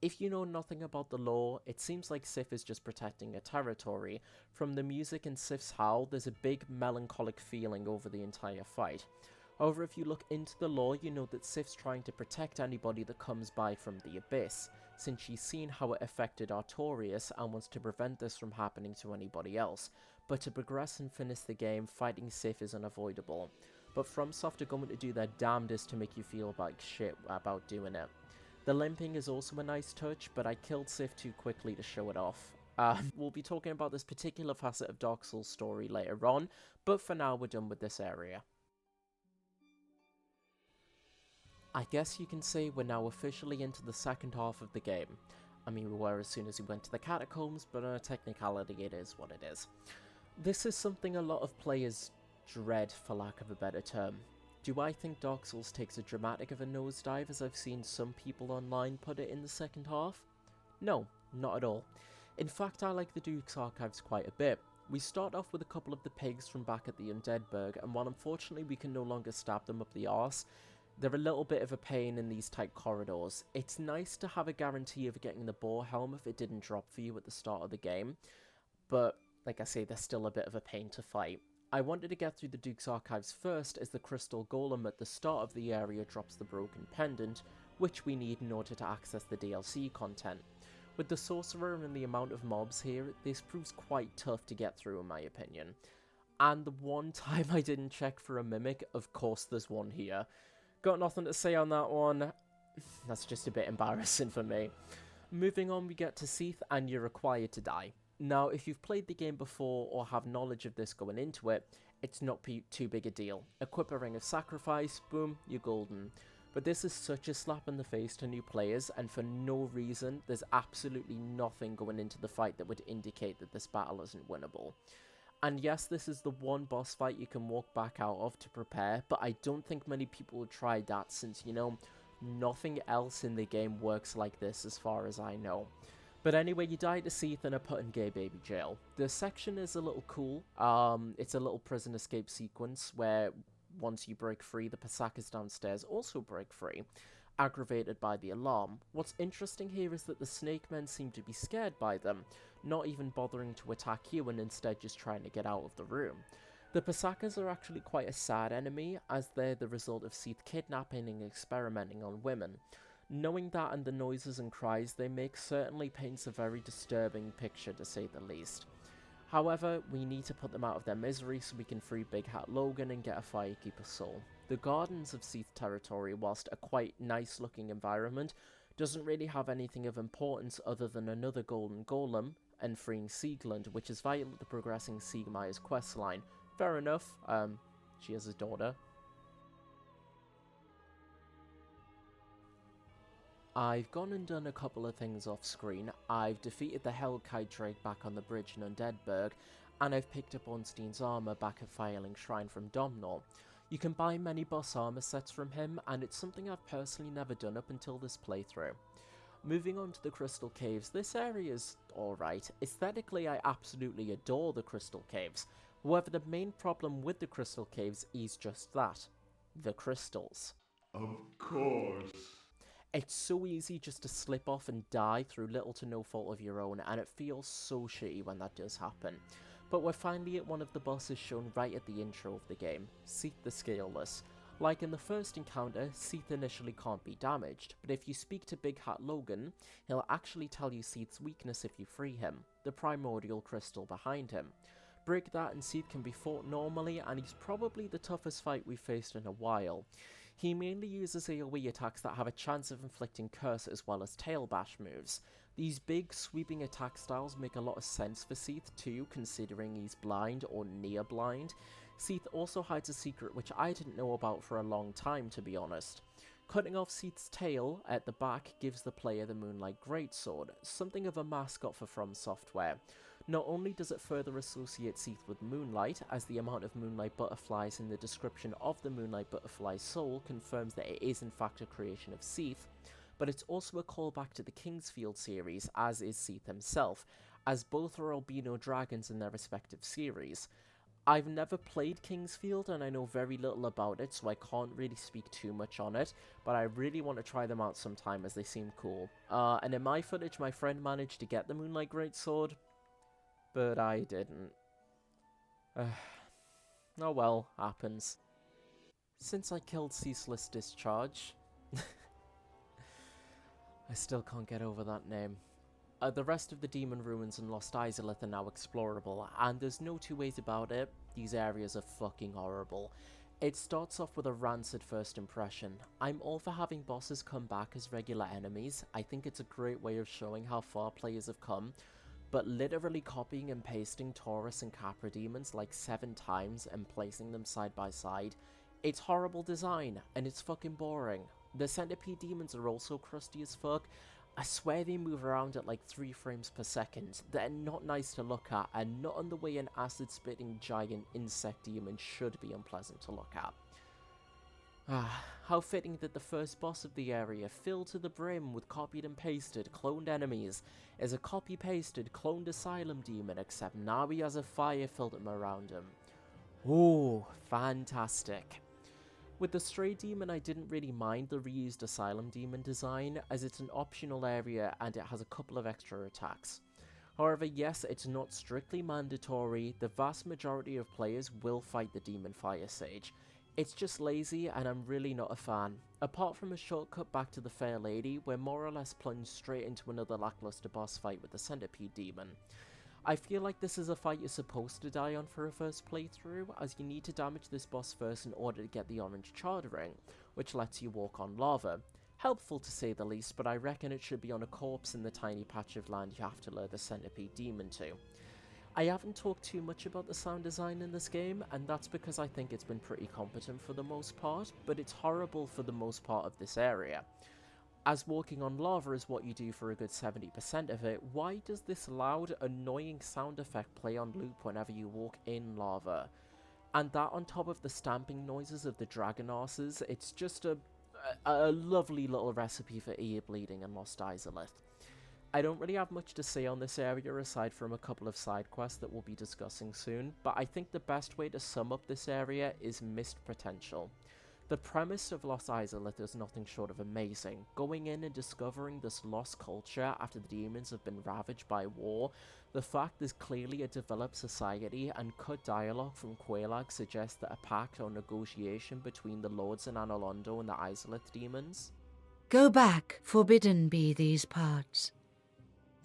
If you know nothing about the lore, it seems like Sif is just protecting a territory. From the music in Sif's howl, there's a big melancholic feeling over the entire fight. However, if you look into the lore, you know that Sif's trying to protect anybody that comes by from the Abyss, since she's seen how it affected Artorias and wants to prevent this from happening to anybody else. But to progress and finish the game, fighting Sif is unavoidable. But FromSoftware are going to do their damnedest to make you feel like shit about doing it. The limping is also a nice touch, but I killed Sif too quickly to show it off. We'll be talking about this particular facet of Dark Souls' story later on, but for now we're done with this area. I guess you can say we're now officially into the second half of the game. I mean, we were as soon as we went to the Catacombs, but on a technicality it is what it is. This is something a lot of players dread, for lack of a better term. Do I think Dark Souls takes a dramatic of a nosedive as I've seen some people online put it in the second half? No, not at all. In fact, I like the Duke's Archives quite a bit. We start off with a couple of the pigs from back at the Undeadburg, and while unfortunately we can no longer stab them up the arse, they're a little bit of a pain in these tight corridors. It's nice to have a guarantee of getting the boar helm if it didn't drop for you at the start of the game, but like I say, they're still a bit of a pain to fight. I wanted to get through the Duke's Archives first, as the Crystal Golem at the start of the area drops the Broken Pendant, which we need in order to access the DLC content. With the Sorcerer and the amount of mobs here, this proves quite tough to get through in my opinion. And the one time I didn't check for a Mimic, of course there's one here. Got nothing to say on that one. That's just a bit embarrassing for me. Moving on, we get to Seath, and you're required to die. Now, if you've played the game before or have knowledge of this going into it, it's not too big a deal. Equip a Ring of Sacrifice, boom, you're golden. But this is such a slap in the face to new players, and for no reason, there's absolutely nothing going into the fight that would indicate that this battle isn't winnable. And yes, this is the one boss fight you can walk back out of to prepare, but I don't think many people would try that since, you know, nothing else in the game works like this as far as I know. But anyway, you die to Seath and are put in Gay Baby Jail. The section is a little cool. It's a little prison escape sequence where once you break free, the Pasakas downstairs also break free, aggravated by the alarm. What's interesting here is that the Snake Men seem to be scared by them, not even bothering to attack you and instead just trying to get out of the room. The Pasakas are actually quite a sad enemy, as they're the result of Seath kidnapping and experimenting on women. Knowing that and the noises and cries they make certainly paints a very disturbing picture, to say the least. However, we need to put them out of their misery so we can free Big Hat Logan and get a Firekeeper soul. The gardens of Seath territory, whilst a quite nice looking environment, doesn't really have anything of importance other than another golden golem and freeing Siegland, which is vital to progressing Siegmeyer's questline. Fair enough, she has a daughter. I've gone and done a couple of things off screen. I've defeated the Hellkite Drake back on the bridge in Undeadburg, and I've picked up Ornstein's armor back at Fireling Shrine from Domhnall. You can buy many boss armor sets from him, and it's something I've personally never done up until this playthrough. Moving on to the Crystal Caves, this area is alright. Aesthetically, I absolutely adore the Crystal Caves. However, the main problem with the Crystal Caves is just that. The crystals. Of course. It's so easy just to slip off and die through little to no fault of your own, and it feels so shitty when that does happen. But we're finally at one of the bosses shown right at the intro of the game, Seath the Scaleless. Like in the first encounter, Seath initially can't be damaged, but if you speak to Big Hat Logan, he'll actually tell you Seath's weakness if you free him, the primordial crystal behind him. Break that and Seath can be fought normally, and he's probably the toughest fight we've faced in a while. He mainly uses AoE attacks that have a chance of inflicting curse as well as tail bash moves. These big sweeping attack styles make a lot of sense for Seath too, considering he's blind or near blind. Seath also hides a secret which I didn't know about for a long time, to be honest. Cutting off Seath's tail at the back gives the player the Moonlight Greatsword, something of a mascot for FromSoftware. Not only does it further associate Seath with Moonlight, as the amount of Moonlight Butterflies in the description of the Moonlight Butterfly soul confirms that it is in fact a creation of Seath, but it's also a callback to the Kingsfield series, as is Seath himself, as both are albino dragons in their respective series. I've never played Kingsfield and I know very little about it, so I can't really speak too much on it, but I really want to try them out sometime as they seem cool. And in my footage, my friend managed to get the Moonlight Greatsword, but I didn't. Oh well, happens. Since I killed Ceaseless Discharge, I still can't get over that name. The rest of the Demon Ruins and Lost Izalith are now explorable, and there's no two ways about it, these areas are fucking horrible. It starts off with a rancid first impression. I'm all for having bosses come back as regular enemies. I think it's a great way of showing how far players have come, but literally copying and pasting Taurus and Capra Demons like 7 times and placing them side by side, it's horrible design, and it's fucking boring. The Centipede Demons are also crusty as fuck. I swear they move around at like 3 frames per second. They're not nice to look at, and not in the way an acid-spitting giant insect demon should be unpleasant to look at. Ah, how fitting that the first boss of the area, filled to the brim with copied and pasted cloned enemies, is a copy-pasted cloned Asylum Demon, except now he has a fire filter around him. Ooh, fantastic. With the Stray Demon, I didn't really mind the reused Asylum Demon design, as it's an optional area and it has a couple of extra attacks. However, yes, it's not strictly mandatory. The vast majority of players will fight the Demon Fire Sage. It's just lazy and I'm really not a fan. Apart from a shortcut back to the Fair Lady, we're more or less plunged straight into another lackluster boss fight with the Centipede Demon. I feel like this is a fight you're supposed to die on for a first playthrough, as you need to damage this boss first in order to get the orange charred ring, which lets you walk on lava. Helpful to say the least, but I reckon it should be on a corpse in the tiny patch of land you have to lure the Centipede Demon to. I haven't talked too much about the sound design in this game, and that's because I think it's been pretty competent for the most part, but it's horrible for the most part of this area. As walking on lava is what you do for a good 70% of it, why does this loud, annoying sound effect play on loop whenever you walk in lava? And that on top of the stamping noises of the dragon arses, it's just a lovely little recipe for ear bleeding and lost Izalith. I don't really have much to say on this area aside from a couple of side quests that we'll be discussing soon, but I think the best way to sum up this area is missed potential. The premise of Lost Izalith is nothing short of amazing. Going in and discovering this lost culture after the demons have been ravaged by war, the fact there's clearly a developed society, and cut dialogue from Quelaag suggests that a pact or negotiation between the Lords and Anolondo and the Izalith demons. Go back, forbidden be these parts.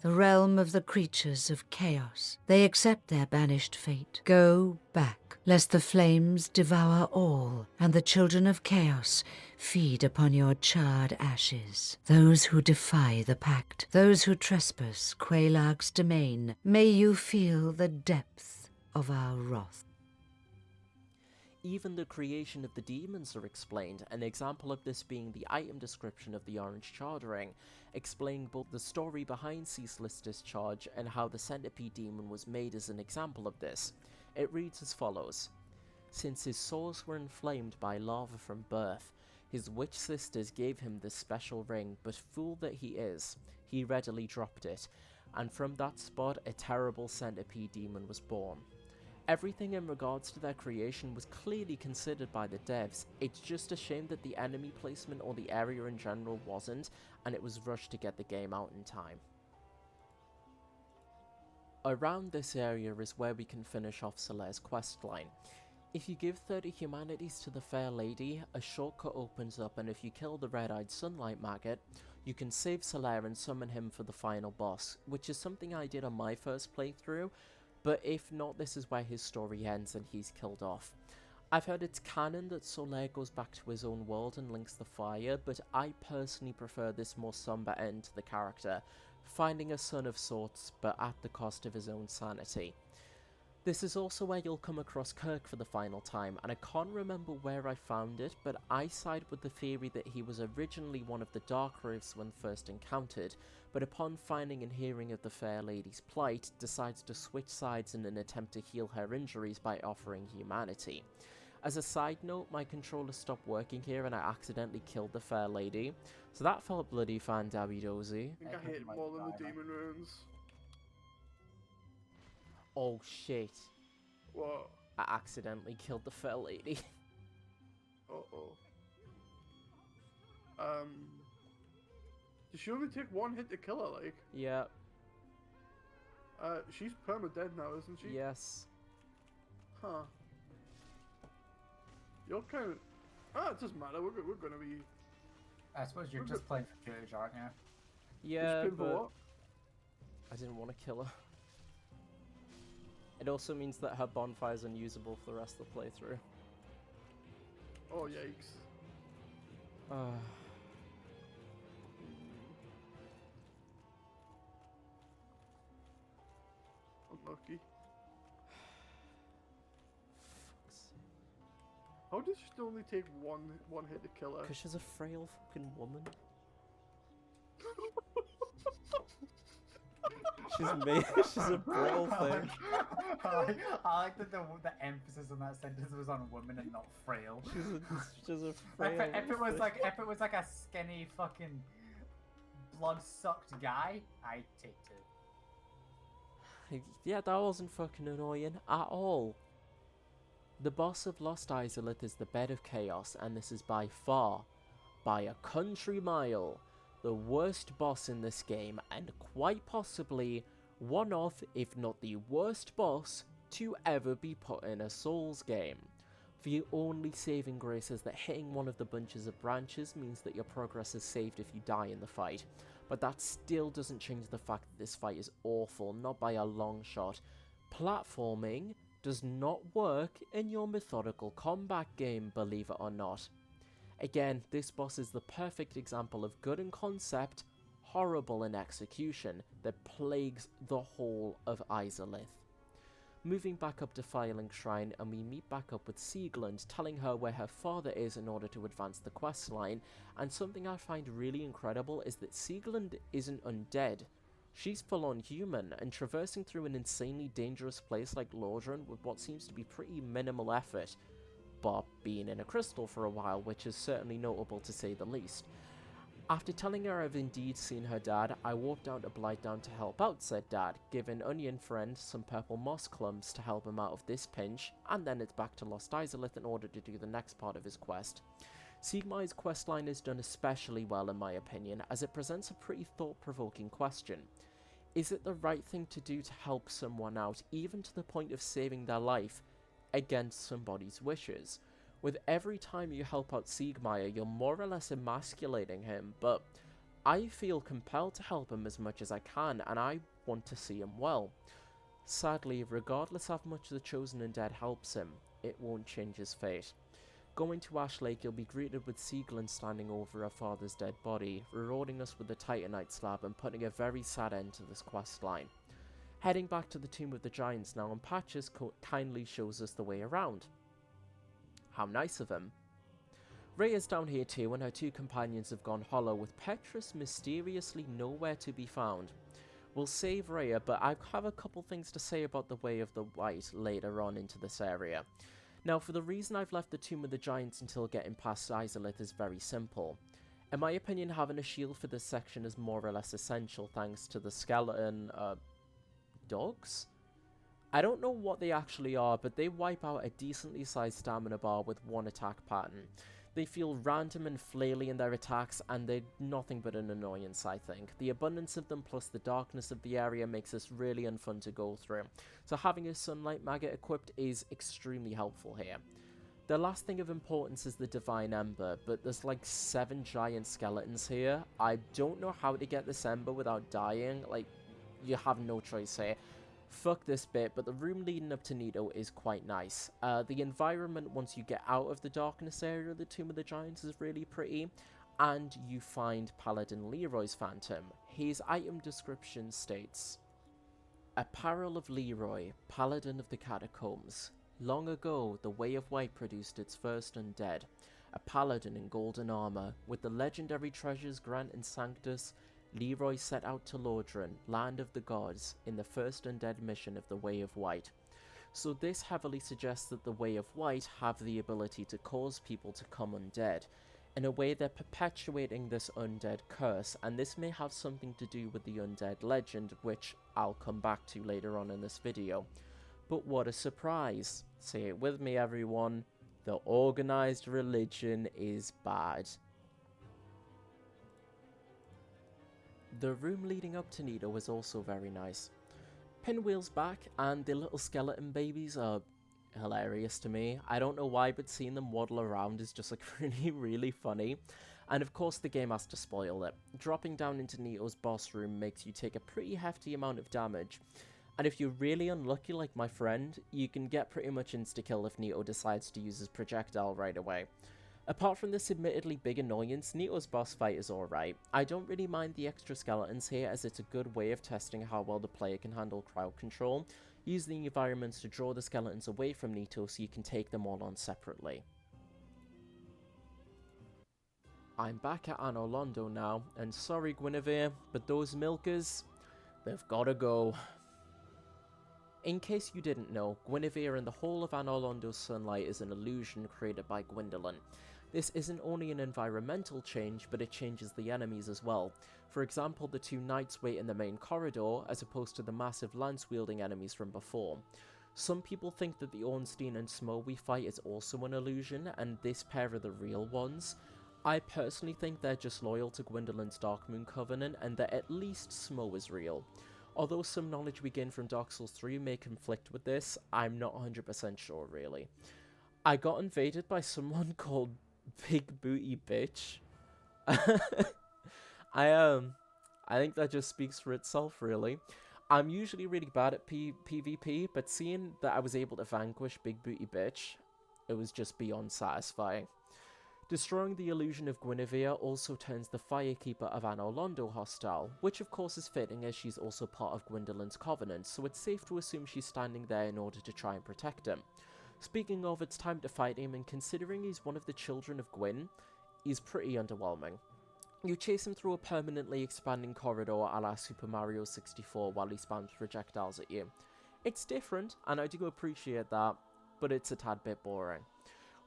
The realm of the creatures of chaos. They accept their banished fate. Go back, lest the flames devour all, and the children of chaos feed upon your charred ashes. Those who defy the pact, those who trespass Quelaag's domain, may you feel the depth of our wrath. Even the creation of the demons are explained, an example of this being the item description of the orange charred ring, explaining both the story behind Ceaseless Discharge and how the Centipede Demon was made as an example of this. It reads as follows: Since his sores were inflamed by lava from birth, his witch sisters gave him this special ring, but fool that he is, he readily dropped it, and from that spot a terrible Centipede Demon was born. Everything in regards to their creation was clearly considered by the devs. It's just a shame that the enemy placement or the area in general wasn't, and it was rushed to get the game out in time. Around this area is where we can finish off Solaire's questline. If you give 30 humanities to the Fair Lady, a shortcut opens up, and if you kill the red-eyed sunlight maggot, you can save Solaire and summon him for the final boss, which is something I did on my first playthrough. But if not, this is where his story ends and he's killed off. I've heard it's canon that Solaire goes back to his own world and links the fire, but I personally prefer this more somber end to the character, finding a son of sorts, but at the cost of his own sanity. This is also where you'll come across Kirk for the final time, and I can't remember where I found it, but I side with the theory that he was originally one of the Darkroots when first encountered, but upon finding and hearing of the Fair Lady's plight, decides to switch sides in an attempt to heal her injuries by offering humanity. As a side note, my controller stopped working here and I accidentally killed the Fair Lady, so that felt bloody fan-dabby-dozy. I think I hit more than the demon runes. Oh shit. What? I accidentally killed the Fair Lady. Uh-oh. Does she only take one hit to kill her, like? Yeah. She's perma-dead now, isn't she? Yes. Huh. You're kind of... it doesn't matter, we're gonna be... I suppose you're just playing for Judge, aren't you? Yeah, Just but what? I didn't want to kill her. It also means that her bonfire is unusable for the rest of the playthrough. Oh, yikes. Unlucky. How does she only take one hit to kill her? Because she's a frail fucking woman. She's a brittle thing. I like that the emphasis on that sentence was on woman and not frail. She's a frail. If it was like a skinny fucking blood-sucked guy, I'd take two. Yeah, that wasn't fucking annoying at all. The boss of Lost Izalith is the Bed of Chaos, and this is by far, by a country mile, the worst boss in this game, and quite possibly one of, if not the worst boss, to ever be put in a Souls game. The only saving grace is that hitting one of the bunches of branches means that your progress is saved if you die in the fight, but that still doesn't change the fact that this fight is awful, not by a long shot. Platforming does not work in your methodical combat game, believe it or not. Again, this boss is the perfect example of good in concept, horrible in execution, that plagues the whole of Izalith. Moving back up to Firelink Shrine, and we meet back up with Siegland, telling her where her father is in order to advance the questline, and something I find really incredible is that Siegland isn't undead. She's full-on human, and traversing through an insanely dangerous place like Lordran with what seems to be pretty minimal effort, but being in a crystal for a while, which is certainly notable to say the least. After telling her I've indeed seen her dad, I walked down to Blightdown to help out said dad, giving Onion Friend some purple moss clumps to help him out of this pinch, and then it's back to Lost Izalith in order to do the next part of his quest. Siegmeyer's questline is done especially well in my opinion, as it presents a pretty thought-provoking question. Is it the right thing to do to help someone out, even to the point of saving their life, against somebody's wishes? With every time you help out Siegmeyer, you're more or less emasculating him, but I feel compelled to help him as much as I can, and I want to see him well. Sadly, regardless of how much the Chosen Undead helps him, it won't change his fate. Going to Ash Lake, you'll be greeted with Siegland standing over her father's dead body, rewarding us with the Titanite slab and putting a very sad end to this questline. Heading back to the Tomb of the Giants now, and Patches kindly shows us the way around. How nice of him. Rhea's down here too, and her two companions have gone hollow, with Petrus mysteriously nowhere to be found. We'll save Rhea, but I have a couple things to say about the Way of the White later on into this area. Now, for the reason I've left the Tomb of the Giants until getting past Izalith is very simple. In my opinion, having a shield for this section is more or less essential thanks to the skeleton, dogs? I don't know what they actually are, but they wipe out a decently sized stamina bar with one attack pattern. They feel random and flaily in their attacks, and they're nothing but an annoyance, I think. The abundance of them plus the darkness of the area makes this really unfun to go through, so having a Sunlight Maggot equipped is extremely helpful here. The last thing of importance is the Divine Ember, but there's like 7 giant skeletons here. I don't know how to get this Ember without dying, like, you have no choice here. Fuck this bit, but the room leading up to Nito is quite nice. The environment once you get out of the darkness area of the Tomb of the Giants is really pretty, and you find Paladin Leroy's Phantom. His item description states, Apparel of Leroy, Paladin of the Catacombs. Long ago, the Way of White produced its first undead, a paladin in golden armor. With the legendary treasures Grant and Sanctus, Leroy set out to Lordran, land of the gods, in the first undead mission of the Way of White. So this heavily suggests that the Way of White have the ability to cause people to come undead. In a way, they're perpetuating this undead curse, and this may have something to do with the undead legend, which I'll come back to later on in this video. But what a surprise! Say it with me, everyone. The organized religion is bad. The room leading up to Nito is also very nice. Pinwheel's back, and the little skeleton babies are hilarious to me. I don't know why, but seeing them waddle around is just like really funny. And of course the game has to spoil it. Dropping down into Nito's boss room makes you take a pretty hefty amount of damage. And if you're really unlucky like my friend, you can get pretty much insta-kill if Nito decides to use his projectile right away. Apart from this admittedly big annoyance, Nito's boss fight is alright. I don't really mind the extra skeletons here, as it's a good way of testing how well the player can handle crowd control. Use the environments to draw the skeletons away from Nito so you can take them all on separately. I'm back at Anno Londo now, and sorry Gwynevere, but those milkers, they've gotta go. In case you didn't know, Gwynevere and the whole of Anor Londo's sunlight is an illusion created by Gwendolyn. This isn't only an environmental change, but it changes the enemies as well. For example, the two knights wait in the main corridor, as opposed to the massive lance-wielding enemies from before. Some people think that the Ornstein and Smo we fight is also an illusion, and this pair are the real ones. I personally think they're just loyal to Gwendolyn's Darkmoon Covenant, and that at least Smo is real. Although some knowledge we gain from Dark Souls 3 may conflict with this, I'm not 100% sure really. I got invaded by someone called Big Booty Bitch. I think that just speaks for itself really. I'm usually really bad at PvP, but seeing that I was able to vanquish Big Booty Bitch, it was just beyond satisfying. Destroying the illusion of Gwynevere also turns the Firekeeper of Anor Londo hostile, which of course is fitting as she's also part of Gwendolyn's Covenant, so it's safe to assume she's standing there in order to try and protect him. Speaking of, it's time to fight him, and considering he's one of the children of Gwyn, he's pretty underwhelming. You chase him through a permanently expanding corridor a la Super Mario 64 while he spams projectiles at you. It's different, and I do appreciate that, but it's a tad bit boring.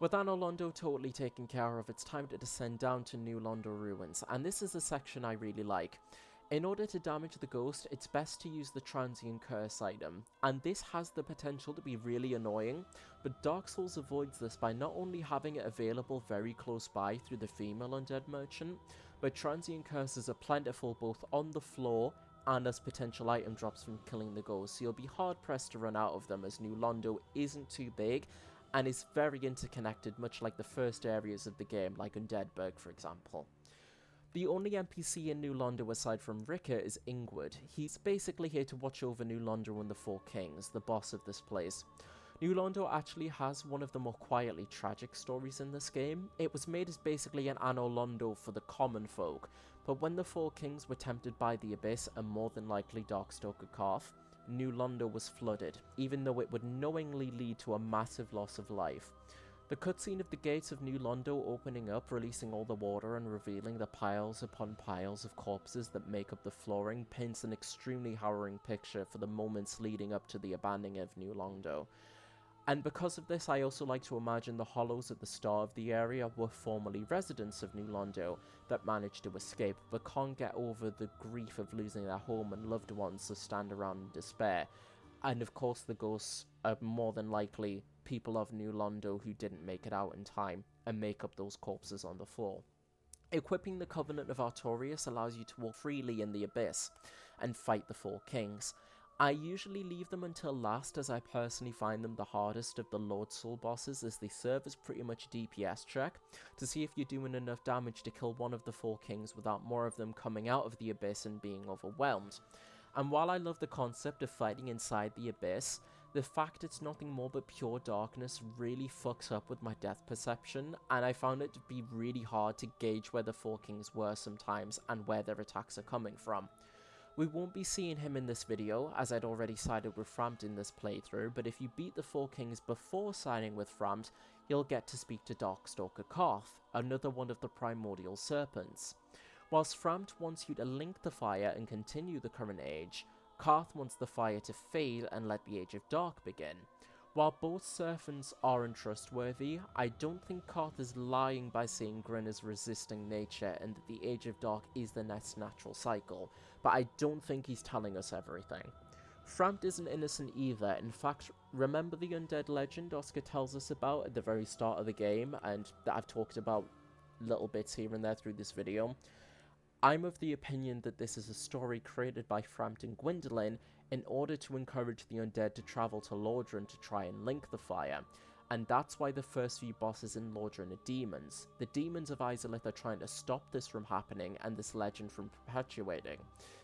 With Anor Londo totally taken care of, it's time to descend down to New Londo Ruins, and this is a section I really like. In order to damage the ghost, it's best to use the Transient Curse item, and this has the potential to be really annoying, but Dark Souls avoids this by not only having it available very close by through the female undead merchant, but Transient Curses are plentiful both on the floor and as potential item drops from killing the ghost, so you'll be hard pressed to run out of them as New Londo isn't too big, and is very interconnected, much like the first areas of the game, like Undeadburg for example. The only NPC in New Londo aside from Ricker is Ingward. He's basically here to watch over New Londo and the Four Kings, the boss of this place. New Londo actually has one of the more quietly tragic stories in this game. It was made as basically an Anor Londo for the common folk, but when the Four Kings were tempted by the Abyss and more than likely Darkstalker Karth, New Londo was flooded, even though it would knowingly lead to a massive loss of life. The cutscene of the gates of New Londo opening up, releasing all the water and revealing the piles upon piles of corpses that make up the flooring paints an extremely harrowing picture for the moments leading up to the abandoning of New Londo. And because of this, I also like to imagine the hollows at the start of the area were formerly residents of New Londo that managed to escape, but can't get over the grief of losing their home and loved ones, so stand around in despair. And of course the ghosts are more than likely people of New Londo who didn't make it out in time, and make up those corpses on the floor. Equipping the Covenant of Artorias allows you to walk freely in the Abyss, and fight the Four Kings. I usually leave them until last, as I personally find them the hardest of the Lord Soul bosses, as they serve as pretty much a DPS check to see if you're doing enough damage to kill one of the Four Kings without more of them coming out of the Abyss and being overwhelmed. And while I love the concept of fighting inside the Abyss, the fact it's nothing more but pure darkness really fucks up with my death perception, and I found it to be really hard to gauge where the Four Kings were sometimes and where their attacks are coming from. We won't be seeing him in this video, as I'd already sided with Framt in this playthrough, but if you beat the Four Kings before siding with Framt, you'll get to speak to Darkstalker Karth, another one of the primordial serpents. Whilst Framt wants you to link the fire and continue the current age, Karth wants the fire to fade and let the Age of Dark begin. While both serpents are untrustworthy, I don't think Karth is lying by saying Gwyn is resisting nature and that the Age of Dark is the next natural cycle, but I don't think he's telling us everything. Framt isn't innocent either. In fact, remember the undead legend Oscar tells us about at the very start of the game, and that I've talked about little bits here and there through this video? I'm of the opinion that this is a story created by Framt and Gwendolyn in order to encourage the undead to travel to Lordran to try and link the fire, and that's why the first few bosses in Lordran are demons. The demons of Izalith are trying to stop this from happening and this legend from perpetuating.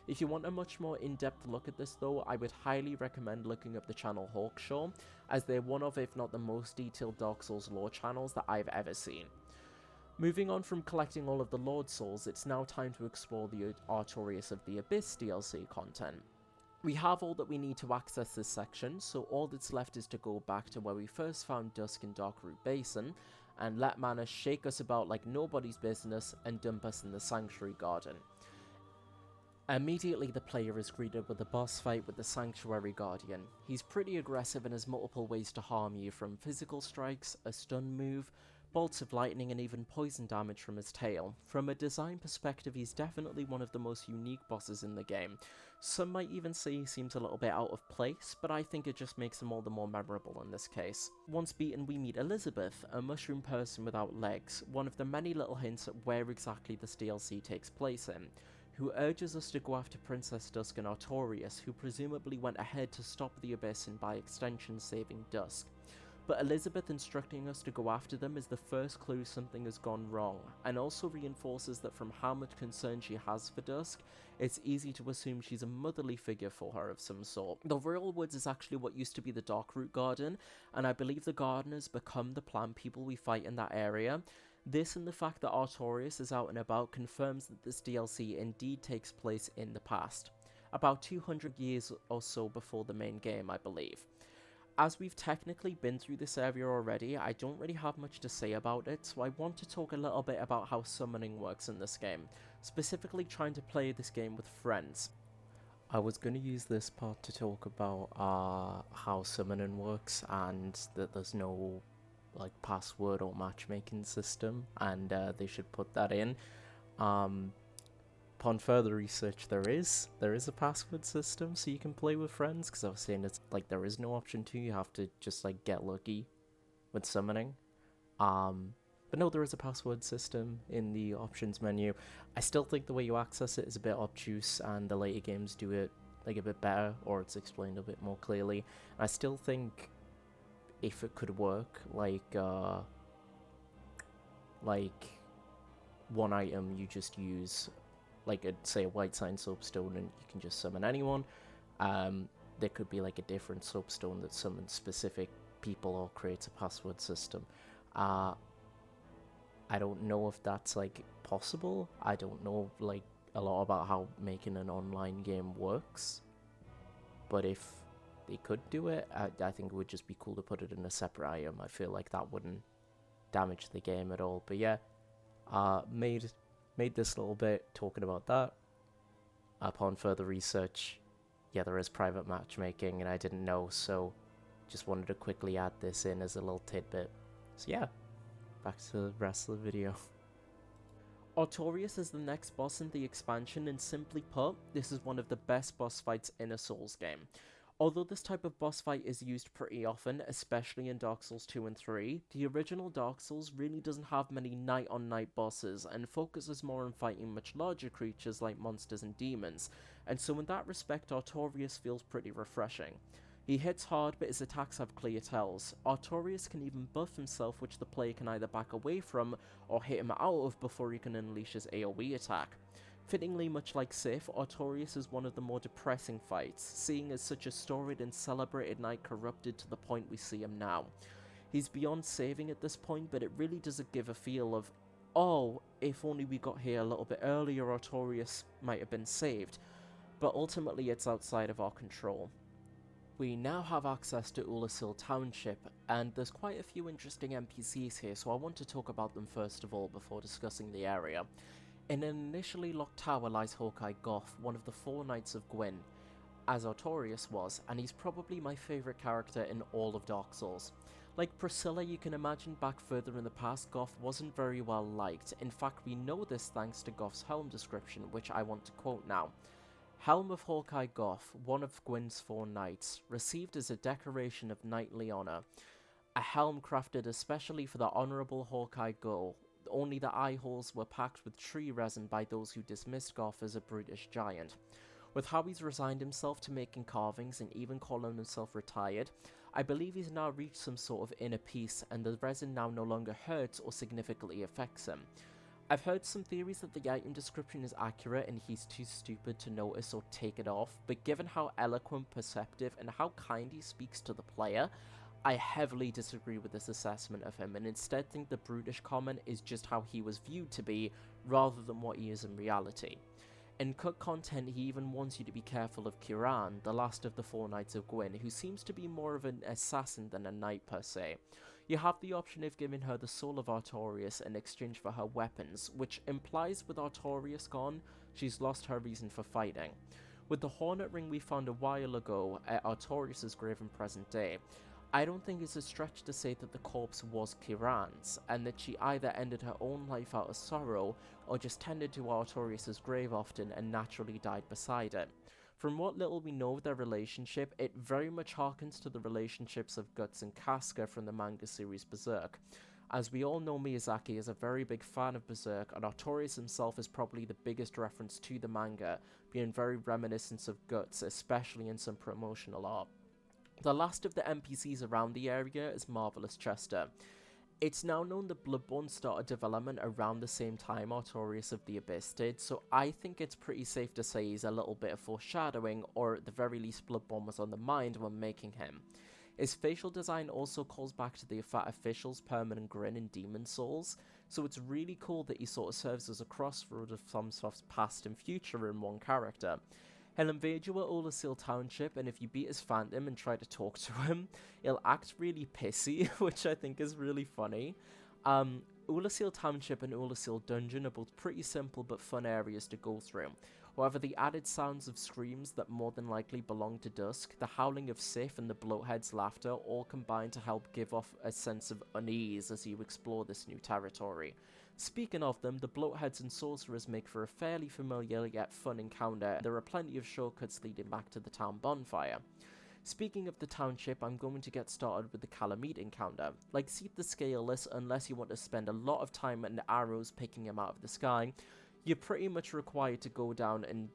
If you want a much more in-depth look at this though, I would highly recommend looking up the channel Hawkshaw, as they're one of, if not the most detailed Dark Souls lore channels that I've ever seen. Moving on from collecting all of the Lord Souls, it's now time to explore the Artorias of the Abyss DLC content. We have all that we need to access this section, so all that's left is to go back to where we first found Dusk in Darkroot Basin, and let Mana shake us about like nobody's business and dump us in the Sanctuary Garden. Immediately the player is greeted with a boss fight with the Sanctuary Guardian. He's pretty aggressive and has multiple ways to harm you, from physical strikes, a stun move, bolts of lightning, and even poison damage from his tail. From a design perspective, he's definitely one of the most unique bosses in the game. Some might even say he seems a little bit out of place, but I think it just makes him all the more memorable in this case. Once beaten, we meet Elizabeth, a mushroom person without legs, one of the many little hints at where exactly this DLC takes place in, who urges us to go after Princess Dusk and Artorias, who presumably went ahead to stop the Abyss and by extension saving Dusk. But Elizabeth instructing us to go after them is the first clue something has gone wrong, and also reinforces that from how much concern she has for Dusk, it's easy to assume she's a motherly figure for her of some sort. The Royal Woods is actually what used to be the Darkroot Garden, and I believe the gardeners become the plant people we fight in that area. This and the fact that Artorias is out and about confirms that this DLC indeed takes place in the past, about 200 years or so before the main game, I believe. As we've technically been through this area already, I don't really have much to say about it, so I want to talk a little bit about how summoning works in this game, specifically trying to play this game with friends. I was going to use this part to talk about how summoning works, and that there's no password or matchmaking system, and they should put that in. Upon further research, there is a password system so you can play with friends, because I was saying it's there is no option to, you have to just get lucky with summoning. But no, there is a password system in the options menu. I still think the way you access it is a bit obtuse, and the later games do it a bit better, or it's explained a bit more clearly. I still think if it could work, one item you just use, say a white sign soapstone, and you can just summon anyone. There could be a different soapstone that summons specific people or creates a password system. I don't know if that's possible. I don't know a lot about how making an online game works, but if they could do it, I think it would just be cool to put it in a separate item. I feel like that wouldn't damage the game at all. But yeah, made this little bit talking about that. Upon further research, yeah, there is private matchmaking, and I didn't know, so just wanted to quickly add this in as a little tidbit. So yeah, back to the rest of the video. Artorias is the next boss in the expansion, and simply put, this is one of the best boss fights in a Souls game. Although this type of boss fight is used pretty often, especially in Dark Souls 2 and 3, the original Dark Souls really doesn't have many night-on-night bosses, and focuses more on fighting much larger creatures like monsters and demons, and so in that respect Artorias feels pretty refreshing. He hits hard, but his attacks have clear tells. Artorias can even buff himself, which the player can either back away from, or hit him out of before he can unleash his AoE attack. Fittingly, much like Sif, Artorias is one of the more depressing fights, seeing as such a storied and celebrated knight corrupted to the point we see him now. He's beyond saving at this point, but it really doesn't give a feel of, oh, if only we got here a little bit earlier, Artorias might have been saved. But ultimately it's outside of our control. We now have access to Ula Hill Township, and there's quite a few interesting NPCs here, so I want to talk about them first of all before discussing the area. In an initially locked tower lies Hawkeye Goth, one of the 4 Knights of Gwyn, as Artorias was, and he's probably my favourite character in all of Dark Souls. Like Priscilla, you can imagine back further in the past, Goth wasn't very well liked. In fact, we know this thanks to Goth's Helm description, which I want to quote now. Helm of Hawkeye Goth, one of Gwyn's 4 knights, received as a decoration of knightly honour. A helm crafted especially for the honourable Hawkeye Gull. Only the eye holes were packed with tree resin by those who dismissed Goth as a brutish giant. With how he's resigned himself to making carvings and even calling himself retired, I believe he's now reached some sort of inner peace, and the resin now no longer hurts or significantly affects him. I've heard some theories that the item description is accurate and he's too stupid to notice or take it off, but given how eloquent, perceptive, and how kind he speaks to the player, I heavily disagree with this assessment of him, and instead think the brutish comment is just how he was viewed to be, rather than what he is in reality. In cut content, he even wants you to be careful of Kiran, the last of the 4 Knights of Gwyn, who seems to be more of an assassin than a knight per se. You have the option of giving her the soul of Artorias in exchange for her weapons, which implies with Artorias gone, she's lost her reason for fighting. With the Hornet Ring we found a while ago at Artorias' grave in present day, I don't think it's a stretch to say that the corpse was Kiran's, and that she either ended her own life out of sorrow, or just tended to Artorias' grave often and naturally died beside it. From what little we know of their relationship, it very much harkens to the relationships of Guts and Casca from the manga series Berserk. As we all know, Miyazaki is a very big fan of Berserk, and Artorias himself is probably the biggest reference to the manga, being very reminiscent of Guts, especially in some promotional art. The last of the NPCs around the area is Marvelous Chester. It's now known that Bloodborne started development around the same time Artorias of the Abyss did, so I think it's pretty safe to say he's a little bit of foreshadowing, or at the very least Bloodborne was on the mind when making him. His facial design also calls back to the Fat Official's permanent grin in Demon Souls, so it's really cool that he sort of serves as a crossroad of FromSoft's past and future in one character. He'll invade you at Ula Hill Township, and if you beat his phantom and try to talk to him, he'll act really pissy, which I think is really funny. Ula Hill Township and Ula Hill Dungeon are both pretty simple but fun areas to go through. However, the added sounds of screams that more than likely belong to Dusk, the howling of Sif and the Bloathead's laughter all combine to help give off a sense of unease as you explore this new territory. Speaking of them, the Bloatheads and Sorcerers make for a fairly familiar yet fun encounter, and there are plenty of shortcuts leading back to the town bonfire. Speaking of the township, I'm going to get started with the Calamite encounter. Like Seed the Scaleless, unless you want to spend a lot of time and arrows picking him out of the sky, you're pretty much required to go down and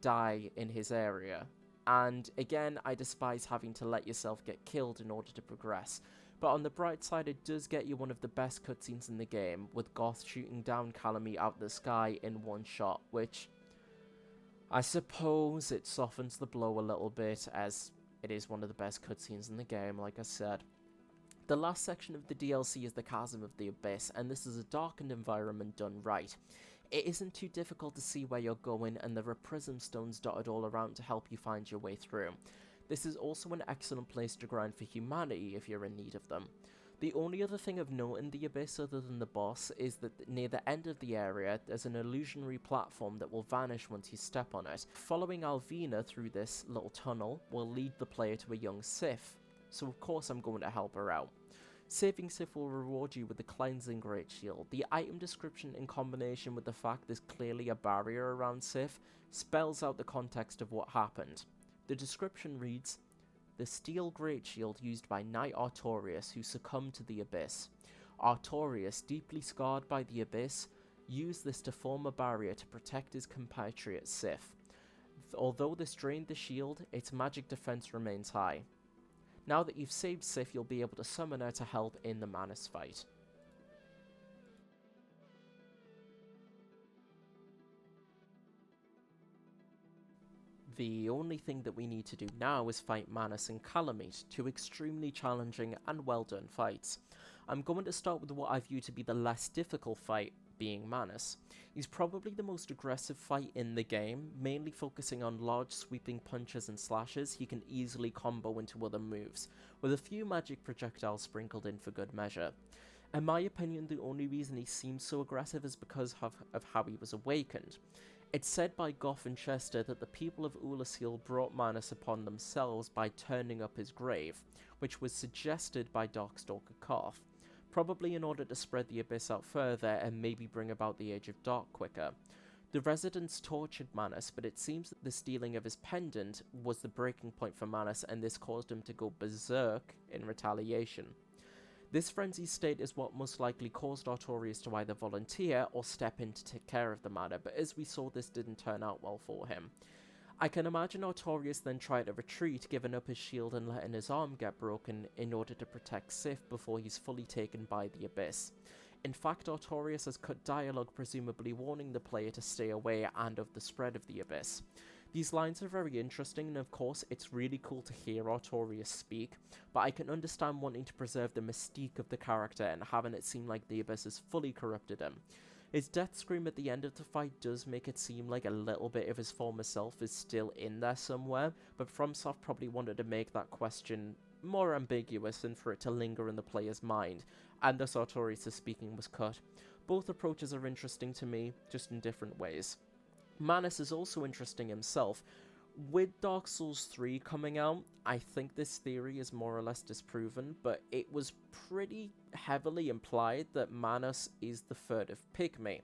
die in his area. And again, I despise having to let yourself get killed in order to progress. But on the bright side, it does get you one of the best cutscenes in the game, with Goth shooting down Calamite out of the sky in one shot, which I suppose it softens the blow a little bit, as it is one of the best cutscenes in the game, like I said. The last section of the DLC is the Chasm of the Abyss, and this is a darkened environment done right. It isn't too difficult to see where you're going, and there are prism stones dotted all around to help you find your way through. This is also an excellent place to grind for humanity if you're in need of them. The only other thing of note in the Abyss other than the boss is that near the end of the area there's an illusionary platform that will vanish once you step on it. Following Alvina through this little tunnel will lead the player to a young Sif, so of course I'm going to help her out. Saving Sif will reward you with the Cleansing Great Shield. The item description in combination with the fact there's clearly a barrier around Sif spells out the context of what happened. The description reads, "The steel great shield used by Knight Artorias who succumbed to the Abyss. Artorias, deeply scarred by the Abyss, used this to form a barrier to protect his compatriot Sif. Although this drained the shield, its magic defense remains high. Now that you've saved Sif, you'll be able to summon her to help in the Manus fight." The only thing that we need to do now is fight Manus and Calamite, two extremely challenging and well done fights. I'm going to start with what I view to be the less difficult fight, being Manus. He's probably the most aggressive fight in the game, mainly focusing on large sweeping punches and slashes he can easily combo into other moves, with a few magic projectiles sprinkled in for good measure. In my opinion, the only reason he seems so aggressive is because of how he was awakened. It's said by Goth and Chester that the people of Ula Hill brought Manus upon themselves by turning up his grave, which was suggested by Darkstalker Koth, probably in order to spread the Abyss out further and maybe bring about the Age of Dark quicker. The residents tortured Manus, but it seems that the stealing of his pendant was the breaking point for Manus, and this caused him to go berserk in retaliation. This frenzied state is what most likely caused Artorias to either volunteer or step in to take care of the matter, but as we saw, this didn't turn out well for him. I can imagine Artorias then tried to retreat, giving up his shield and letting his arm get broken in order to protect Sif before he's fully taken by the Abyss. In fact, Artorias has cut dialogue presumably warning the player to stay away and of the spread of the Abyss. These lines are very interesting, and of course it's really cool to hear Artorias speak, but I can understand wanting to preserve the mystique of the character and having it seem like the Abyss has fully corrupted him. His death scream at the end of the fight does make it seem like a little bit of his former self is still in there somewhere, but FromSoft probably wanted to make that question more ambiguous and for it to linger in the player's mind, and thus Artorias' speaking was cut. Both approaches are interesting to me, just in different ways. Manus is also interesting himself. With Dark Souls 3 coming out, I think this theory is more or less disproven, but it was pretty heavily implied that Manus is the furtive pygmy.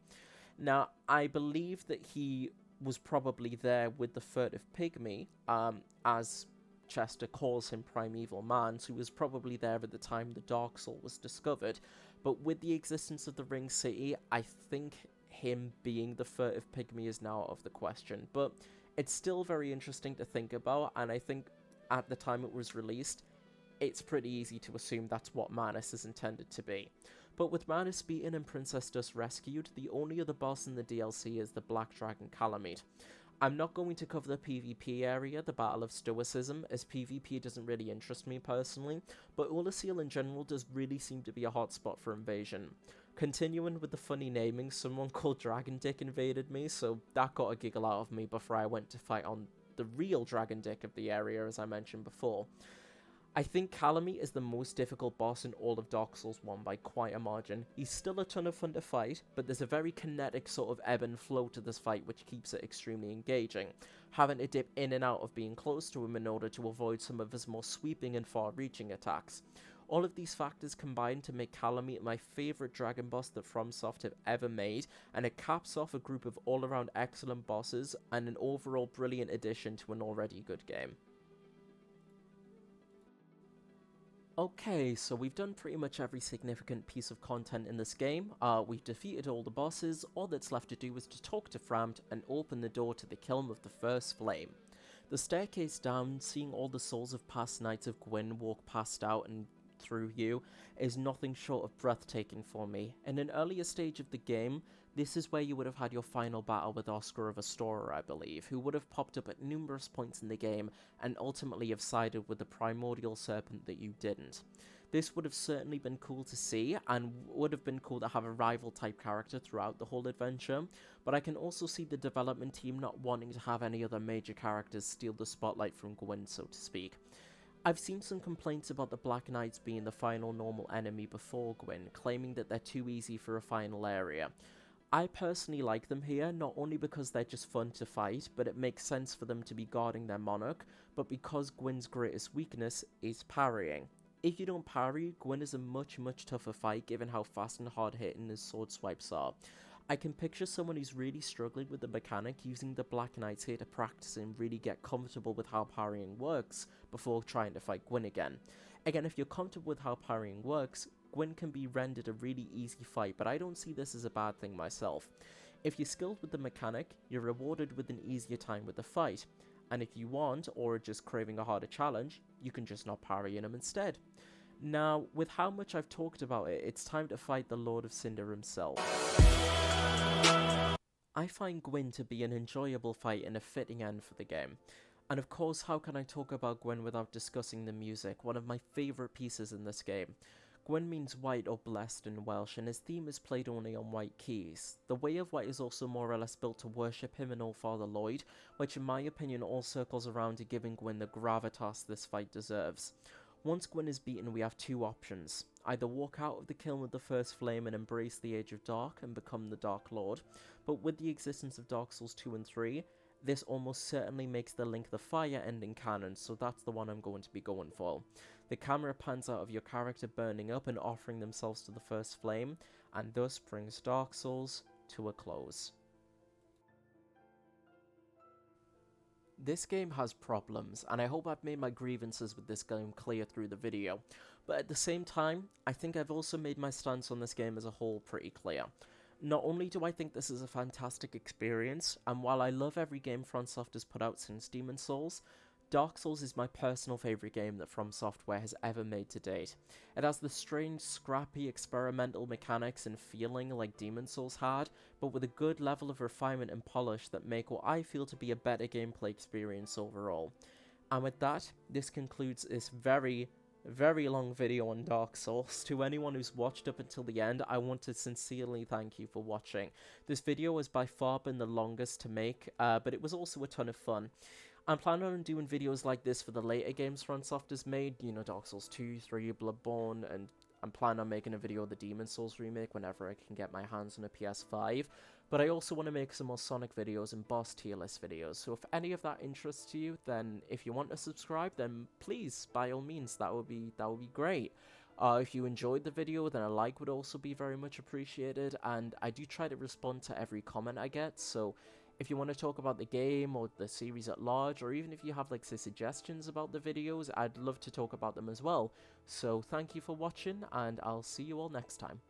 Now, I believe that he was probably there with the furtive pygmy, as Chester calls him Primeval Man, so he was probably there at the time the Dark Soul was discovered. But with the existence of the Ring City, I think him being the furtive pygmy is now out of the question. But it's still very interesting to think about, and I think at the time it was released, it's pretty easy to assume that's what Manus is intended to be. But with Manus beaten and Princess Dust rescued, the only other boss in the DLC is the Black Dragon Calamite. I'm not going to cover the PvP area, the Battle of Stoicism, as PvP doesn't really interest me personally, but Ula Hill in general does really seem to be a hotspot for invasion. Continuing with the funny naming, someone called Dragon Dick invaded me, so that got a giggle out of me before I went to fight on the real Dragon Dick of the area, as I mentioned before. I think Calamite is the most difficult boss in all of Dark Souls 1 by quite a margin. He's still a ton of fun to fight, but there's a very kinetic sort of ebb and flow to this fight which keeps it extremely engaging, having to dip in and out of being close to him in order to avoid some of his more sweeping and far-reaching attacks. All of these factors combine to make Calamite my favourite dragon boss that FromSoft have ever made, and it caps off a group of all-around excellent bosses and an overall brilliant addition to an already good game. Okay, so we've done pretty much every significant piece of content in this game. We've defeated all the bosses. All that's left to do is to talk to Framt and open the door to the Kiln of the First Flame. The staircase down, seeing all the souls of past knights of Gwyn walk past out and through you, is nothing short of breathtaking for me. In an earlier stage of the game, this is where you would have had your final battle with Oscar of Astora, I believe, who would have popped up at numerous points in the game and ultimately have sided with the primordial serpent that you didn't. This would have certainly been cool to see, and would have been cool to have a rival type character throughout the whole adventure, but I can also see the development team not wanting to have any other major characters steal the spotlight from Gwyn, so to speak. I've seen some complaints about the Black Knights being the final normal enemy before Gwyn, claiming that they're too easy for a final area. I personally like them here, not only because they're just fun to fight, but it makes sense for them to be guarding their monarch, but because Gwyn's greatest weakness is parrying. If you don't parry, Gwyn is a much tougher fight given how fast and hard hitting his sword swipes are. I can picture someone who's really struggling with the mechanic using the Black Knights here to practice and really get comfortable with how parrying works before trying to fight Gwyn again. Again, if you're comfortable with how parrying works, Gwyn can be rendered a really easy fight, but I don't see this as a bad thing myself. If you're skilled with the mechanic, you're rewarded with an easier time with the fight, and if you want, or are just craving a harder challenge, you can just not parry in him instead. Now, with how much I've talked about it, it's time to fight the Lord of Cinder himself. I find Gwyn to be an enjoyable fight and a fitting end for the game. And of course, how can I talk about Gwyn without discussing the music, one of my favourite pieces in this game. Gwyn means white or blessed in Welsh, and his theme is played only on white keys. The Way of White is also more or less built to worship him and Allfather Lloyd, which in my opinion all circles around to giving Gwyn the gravitas this fight deserves. Once Gwyn is beaten, we have two options. Either walk out of the Kiln of the First Flame and embrace the Age of Dark and become the Dark Lord, but with the existence of Dark Souls 2 and 3, this almost certainly makes the Link the Fire ending canon, so that's the one I'm going to be going for. The camera pans out of your character burning up and offering themselves to the First Flame, and thus brings Dark Souls to a close. This game has problems, and I hope I've made my grievances with this game clear through the video, but at the same time, I think I've also made my stance on this game as a whole pretty clear. Not only do I think this is a fantastic experience, and while I love every game FromSoft has put out since Demon's Souls, Dark Souls is my personal favourite game that FromSoftware has ever made to date. It has the strange, scrappy, experimental mechanics and feeling like Demon's Souls had, but with a good level of refinement and polish that make what I feel to be a better gameplay experience overall. And with that, this concludes this very long video on Dark Souls. To anyone who's watched up until the end, I want to sincerely thank you for watching. This video has by far been the longest to make, but it was also a ton of fun. I'm planning on doing videos like this for the later games FromSoft has made, you know, Dark Souls 2, 3, Bloodborne, and I'm planning on making a video of the Demon's Souls remake whenever I can get my hands on a PS5. But I also want to make some more Sonic videos and boss tier list videos, so if any of that interests you, then if you want to subscribe, then please, by all means, that would be great. If you enjoyed the video, then a like would also be very much appreciated, and I do try to respond to every comment I get, so if you want to talk about the game or the series at large, or even if you have like say suggestions about the videos, I'd love to talk about them as well. So thank you for watching, and I'll see you all next time.